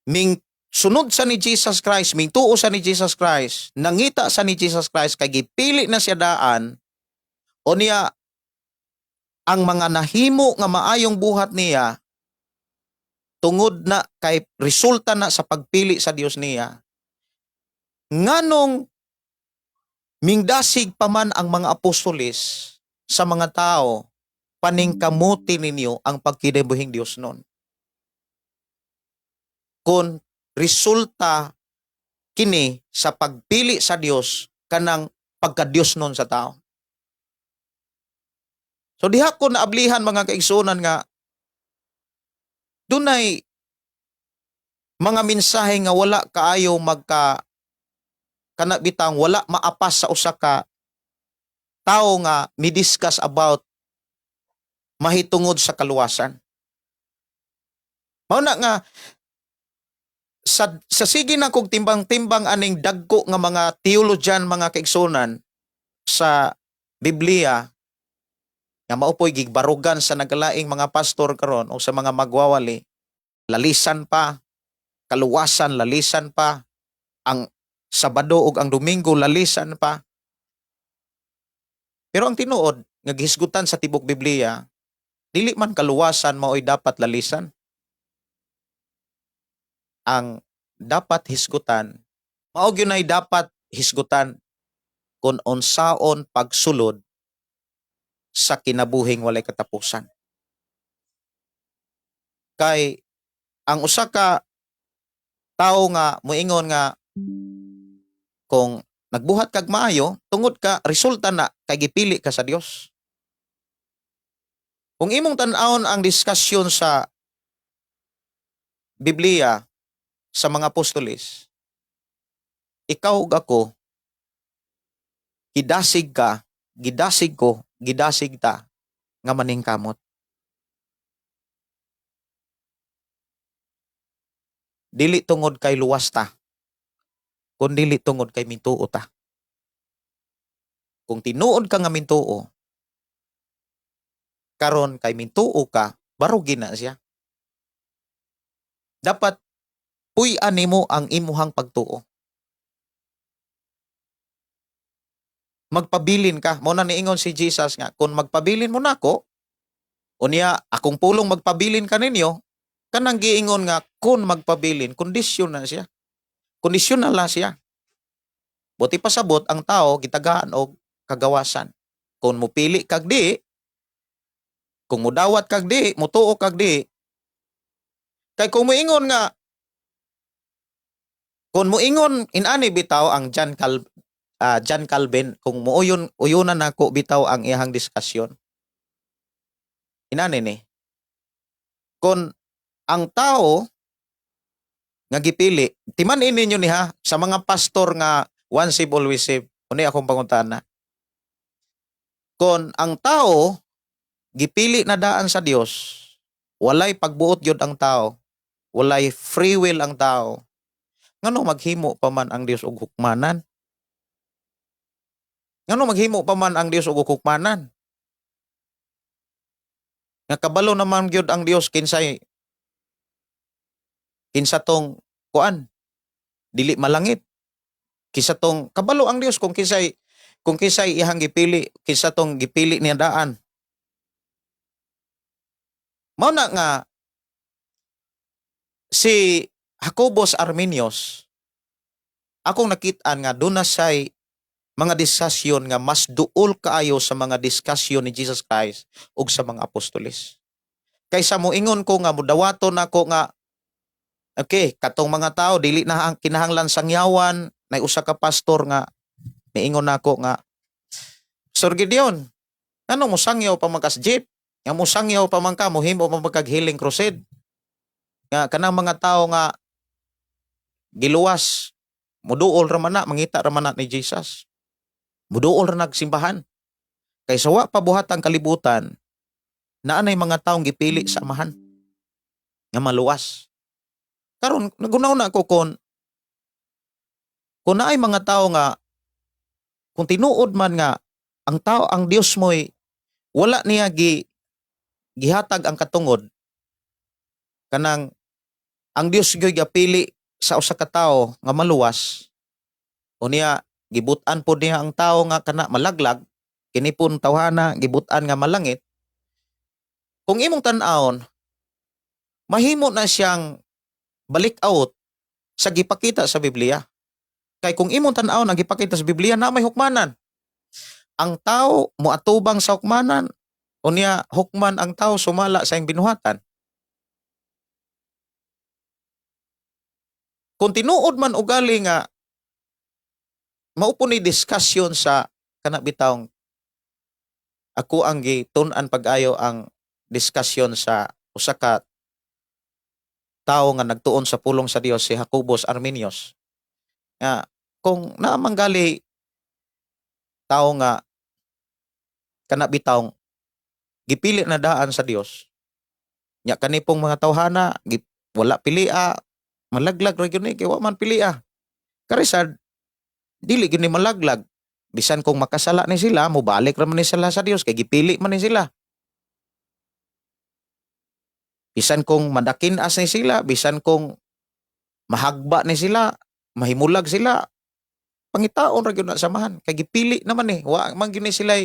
S2: ming sunod sa ni Jesus Christ, ming tuo sa ni Jesus Christ, nangita sa ni Jesus Christ, kay gipili na siya daan, o niya, ang mga nahimo nga maayong buhat niya, tungod na kay resulta na sa pagpili sa Dios niya, nganong mingdasig pa man ang mga apostoles sa mga tao, paningkamuti ninyo ang pagkinabuhing Dios nun. Kung resulta kini sa pagpili sa Dios kanang pagka-Dios nun sa tao. So diha ko naablihan mga kaigsunan nga dunay mga mensahe nga wala kaayo kana bitang wala maapas sa usa ka tao nga midiscuss about mahitungod sa kaluwasan. Mao na nga sa sige na kog timbang-timbang aning dagko nga mga theologian mga kaigsunan sa Biblia nga maupoy gigbarugan sa nagalaing mga pastor karon o sa mga magwawali, lalisan pa kaluwasan lalisan pa, ang Sabado ug ang Domingo lalisan pa. Pero ang tinuod nga gihisgutan sa tibok Biblia, dili man kaluwasan mao'y dapat lalisan. Ang dapat hisgutan, mao gyunay dapat hisgutan kung unsaon pagsulod sa kinabuhing walay katapusan. Kay ang usa ka tawo nga moingon nga kung nagbuhat kag maayo, tungod ka resulta na kay gipili ka sa Dios. Kung imong tan-awon ang diskusyon sa Biblia sa mga apostoles, ikaw ug ako, gidasig ka, gidasig ko, gidasig ta nga maningkamot. Dili tungod kay luwas ta, kundi dili tungod kay mintuo ta. Kung tinuod ka nga mintuo, karon kay mintuo ka, barugin na siya. Dapat puy-an nimo ang imuhang pagtuo. Magpabilin ka. Mo na niingon si Jesus nga, kung magpabilin mo nako, unya akong pulong magpabilin ka ninyo, kanang giingon nga kung magpabilin, kondisyon na siya. Kondisyon na lang siya. Buti pasabot ang tao gitagaan og kagawasan. Kung mupili kag di, kung mudawat kag di, mutuo kag di, kay kung moingon nga, kung moingon inani bitaw ang John Calvin, kung uyunan nako bitaw ang iyang diskusyon. Inani ni, kung ang tao nga gipili, timan ninyo niha sa mga pastor nga one save always save. Uni akong pangutana. Kung ang tao gipili na daan sa Dios, walay pagbuot gyud ang tao, walay free will ang tao, ngano maghimo pa man ang Dios og hukmanan? Ngano maghimo pa man ang Dios og hukmanan? Nga kabalo naman gyud ang Dios kinsa tong kuan dili malangit. Kinsa tong kabalo ang Dios kung kinsay ihang gipili, kinsa tong gipili niya daan. Mao na nga si Jacobus Arminius, akong nakit-an nga doon na say mga diskusyon nga mas duol kaayo sa mga diskusyon ni Jesus Christ ug sa mga apostoles. Kaysa moingon ko nga mudawaton nako nga okay, katong mga tao dili na ang kinahanglan sangyawan, nay usa ka pastor nga miingon nako nga Sir Gideon, ano mo sangyaw pa magkasjip? Nga mo sangyaw pa man ka, mohimo pa magkag-healing crusade. Nga kanang mga tao nga giluwas, muduol ra man na, mangita ra man na ni Jesus. Muduol ra nagsimbahan. Kay sawa pa buhat ang kalibutan, naanay mga taong gipili sa amahan nga maluwas. Karon nagunaw na ako kung naay mga tao nga kung tinuod man nga ang Dios mo'y wala niya gihatag ang katungod kanang ang Dios gyoy gapili sa usa ka tawo nga maluwas, unya gibutan po niya ang tawo nga kana malaglag, kini pun tawhana gibutan nga malangit. Kung imong tan-awon, mahimo na siyang balik out sa gipakita sa Biblia. Kay kung imong tan-awon ang gipakita sa Biblia na may hukmanan, ang tao moatubang sa hukmanan, unya hukman ang tao sumala sa iyang binuhatan. Kung tinuod man ugali nga maupo ni diskusyon sa kanabitawng ako ang gitun-an pag-ayo ang diskusyon sa usa ka tao nga nagtuon sa pulong sa Dios, si Jacobus Arminius. Kung naamanggali tao nga kanabitawng gipili na daan sa Dios, nya kanipong mga tawhana wala pilia, malaglag ra gyud ni kay wa man pilia. Karisad dili gyud ni malaglag. Bisan kung makasala ni sila, mobalik ra man ni sila sa Dios kay gipili man ni sila. Bisan kung madakin-as ni sila, bisan kung mahagba ni sila, mahimulag sila, pangitaon ra gyud na samahan kay gipili naman wa man gyud ni sila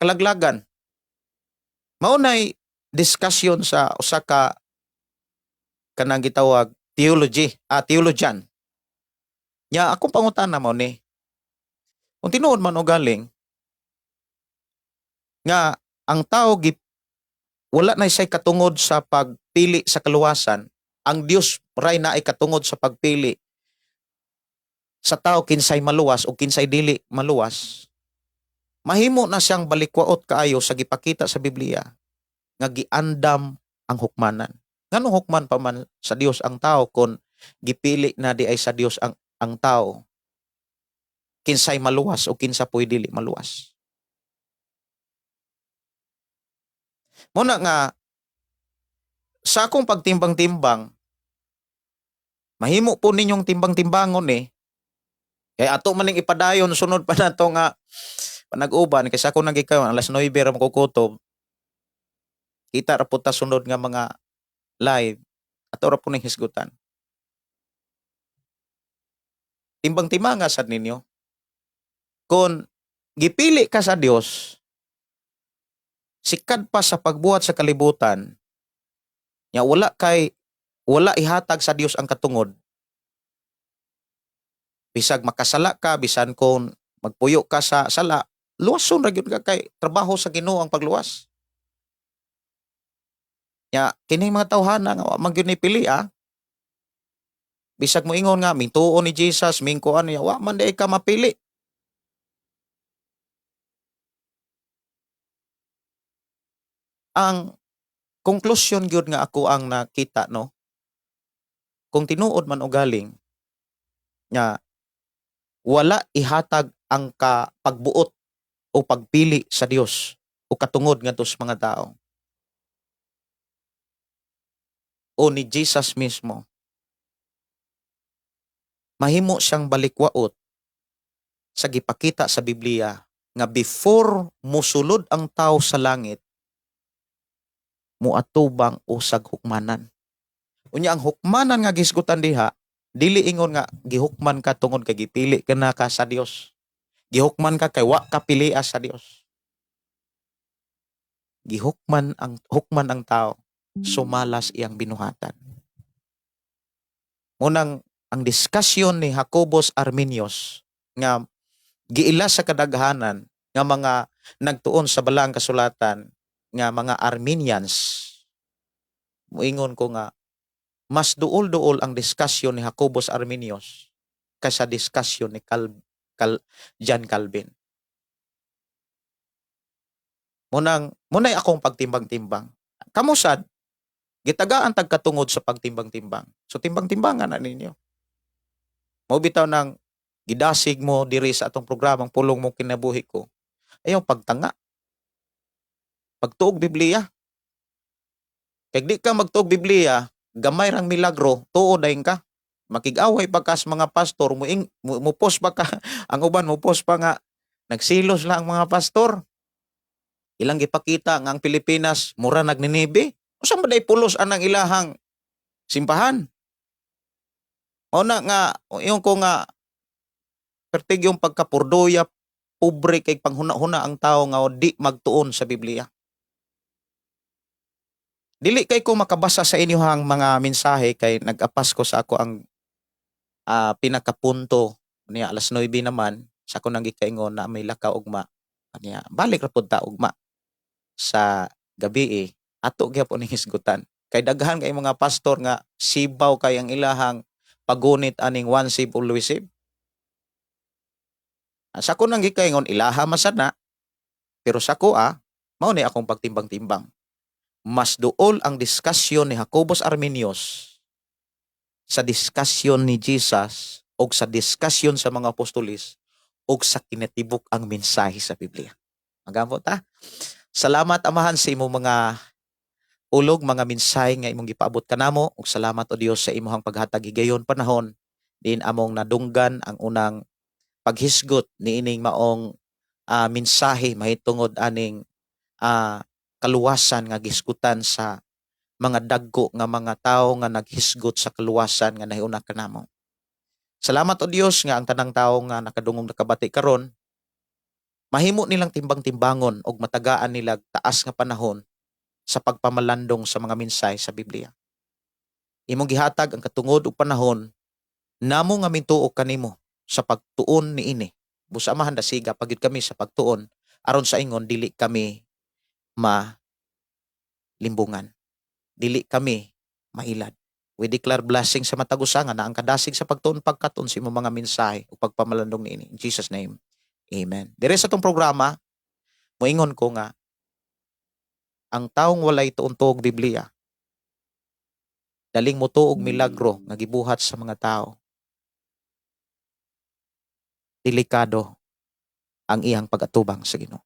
S2: kalaglagan. Maunay discussion sa usa ka kanang gitawag theologian. Nya akong pangutana mo ni, kung tinuod man o galing nga ang tao wala na say katungod sa pagpili sa kaluwasan, ang Dios ray na ay katungod sa pagpili sa tao kinsay maluwas o kinsay dili maluwas, mahimo na siyang balikwaot kaayo sa gipakita sa Biblia nga giandam ang hukmanan. Nganong hukman pa man sa Dios ang tao kung gipili na di ay sa Dios ang tao kinsay maluwas o kinsa po'y dili maluwas. Muna nga sa akong pagtimbang-timbang, mahimo po ninyong timbang-timbangon kay ato maning ipadayon sunod pa nato nga panag-uban kaysa ako nagikaw alas 9 ra makukutob. Kita ra puta sunod nga mga live ato ra po ning hisgutan. Timbang-timanga sad ninyo. Kung gipili ka sa Dios, sikad pa sa pagbuhat sa kalibutan, nya wala ihatag sa Dios ang katungod. Bisag makasala ka, bisan kung magpuyo ka sa sala, luwason ra gyud ka kay trabaho sa Ginoo ang pagluwas. Nya kining mga tawhana nga wa man gyud ni pili bisag mo ingon nga mintuon ni Jesus, mingkuan niya, wa man di ka mapili. Ang konklusyon gyud nga ako ang nakita kung tinuod man o galing nga wala ihatag ang pagbuot o pagpili sa Dios o katungod ngadto sa mga tao o ni Jesus mismo. Mahimo siyang balikwaot sa gipakita sa Biblia nga before musulod ang tao sa langit, muatubang usag hukmanan. Unya ang hukmanan nga gisgutan diha, dili ingon nga gihukman ka tungod kay gipili ka na ka sa Dios. Gihukman ka kay wa ka pilia sa Dios. Hukman ang tao, sumalas iyang binuhatan. Unang ang diskusyon ni Jacobus Arminius nga giila sa kadaghanan nga mga nagtuon sa balang kasulatan nga mga Arminians, muingon ko nga mas duol-duol ang diskusyon ni Jacobus Arminius kaysa diskusyon ni John Calvin. Munay akong pagtimbang-timbang. Kamusad, gitagaan tag katungod sa pagtimbang-timbang. So timbang-timbangan na ninyo. Mao bitaw nang gidasig mo diri sa atong programang Pulong Mo Kinabuhi Ko. Ayaw pagtanga. Pagtuog Biblia. Kay di ka magtuog Biblia, gamay rang milagro, tuod dayon ka. Makig-away pa ka sa mga pastor, mupos pa ka, ang uban mupos pa nga, nagsilos lang ang mga pastor. Ilang gipakita nga ang Pilipinas, mura nagninibe. Usa man day pulos anang ilahang simbahan. Una nga, yung ko nga, pertig yung pagkapurdoya, pobre kay panghuna-huna ang tao nga di magtuon sa Biblia. Dili kay ko makabasa sa inyohang mga mensahe kay nag-apas ko sa ako ang pinakapunto niya alas 9 naman sa ako nang gikaingon na may lakaw ugma niya balik ra pud ta ugma sa gabi ato gyapon ning hisgutan kay daghan kay mga pastor nga sibaw kay ang ilahang pagunit aning one save always save. Sa ako nang gikaingon ilaha masana pero sa ko mao ni akong pagtimbang-timbang. Mas duol ang diskusyon ni Jacobus Arminius sa diskusyon ni Jesus o sa diskusyon sa mga apostolis o sa kinatibuk ang mensahe sa Biblia. Magamot Salamat amahan sa imong mga ulog, mga mensahe nga imong gipaabot kanamo ug salamat o Dios sa imong paghatag higayon panahon din among nadunggan ang unang paghisgot niining maong mensahe mahitungod aning kaluwasan nga gisgutan sa mga dagko nga mga tao nga naghisgot sa kaluwasan nga nahiuna kanamo. Salamat o Dios nga ang tanang tao nga nakadungog nakabati karon mahimo nilang timbang-timbangon og matagaan nila taas nga panahon sa pagpamalandong sa mga mensahe sa Biblia. Imong gihatag ang katungod ug panahon namo nga mintuo kanimo sa pagtuon niini. Busa mahan siga pagyud kami sa pagtuon aron sa ingon dili kami malimbungan. Dili kami mailad. We declare blessing sa matagusangan na ang kadasig sa pagtuon pagkaton sa imong mga mensahe ug pagpamalandong niini. In Jesus name. Amen. Dire sa tong programa, moingon ko nga ang taong walay tuon tuog Biblia daling mo tuog milagro nga gibuhat sa mga tao. Delikado ang iyang pag-atubang sa Ginoo.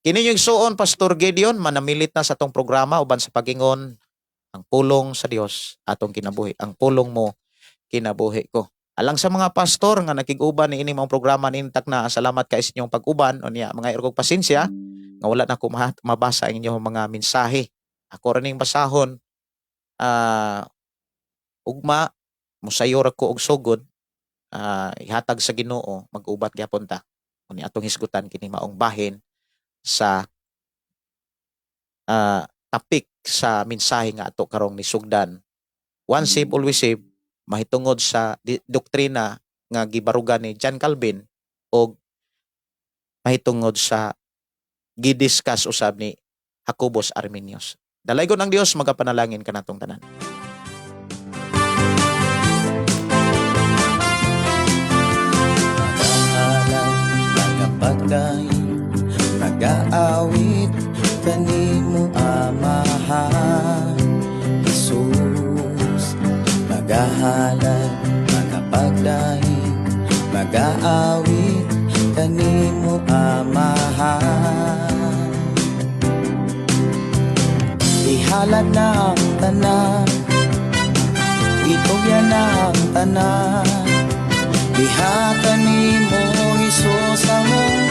S2: Kini yung suon Pastor Gideon manamilit na sa tong programa uban sa pagingon ang pulong sa Dios atong kinabuhi. Ang pulong mo kinabuhi ko. Alang sa mga pastor nga nakig-uban ni ini mga programa nintak na salamat kay sa inyong pag-uban o niya mga irgog pasensya nga wala na ko mabasa ang inyong mga mensahe. Ako rin basahon ugma musayor ko og sugod ihatag sa Ginoo mag-ubat gyapon ta uni atong hisgutan kini maong bahin sa topic sa mensahe nga ato karong nisugdan. One save always save mahitungod sa doktrina nga gibarugan ni John Calvin o mahitungod sa gidiscuss usab ni Jacobus Arminius. Dalaygon ang Dios magapanalangin kanatong tanan.
S3: Pagdaing nag-aawit kanimo Amahan Jesus magahalan mga pagdaing mag-aawit kanimo Amahan ihalad na ang tanan itugyan na ang tanan diha kanimo Jesus among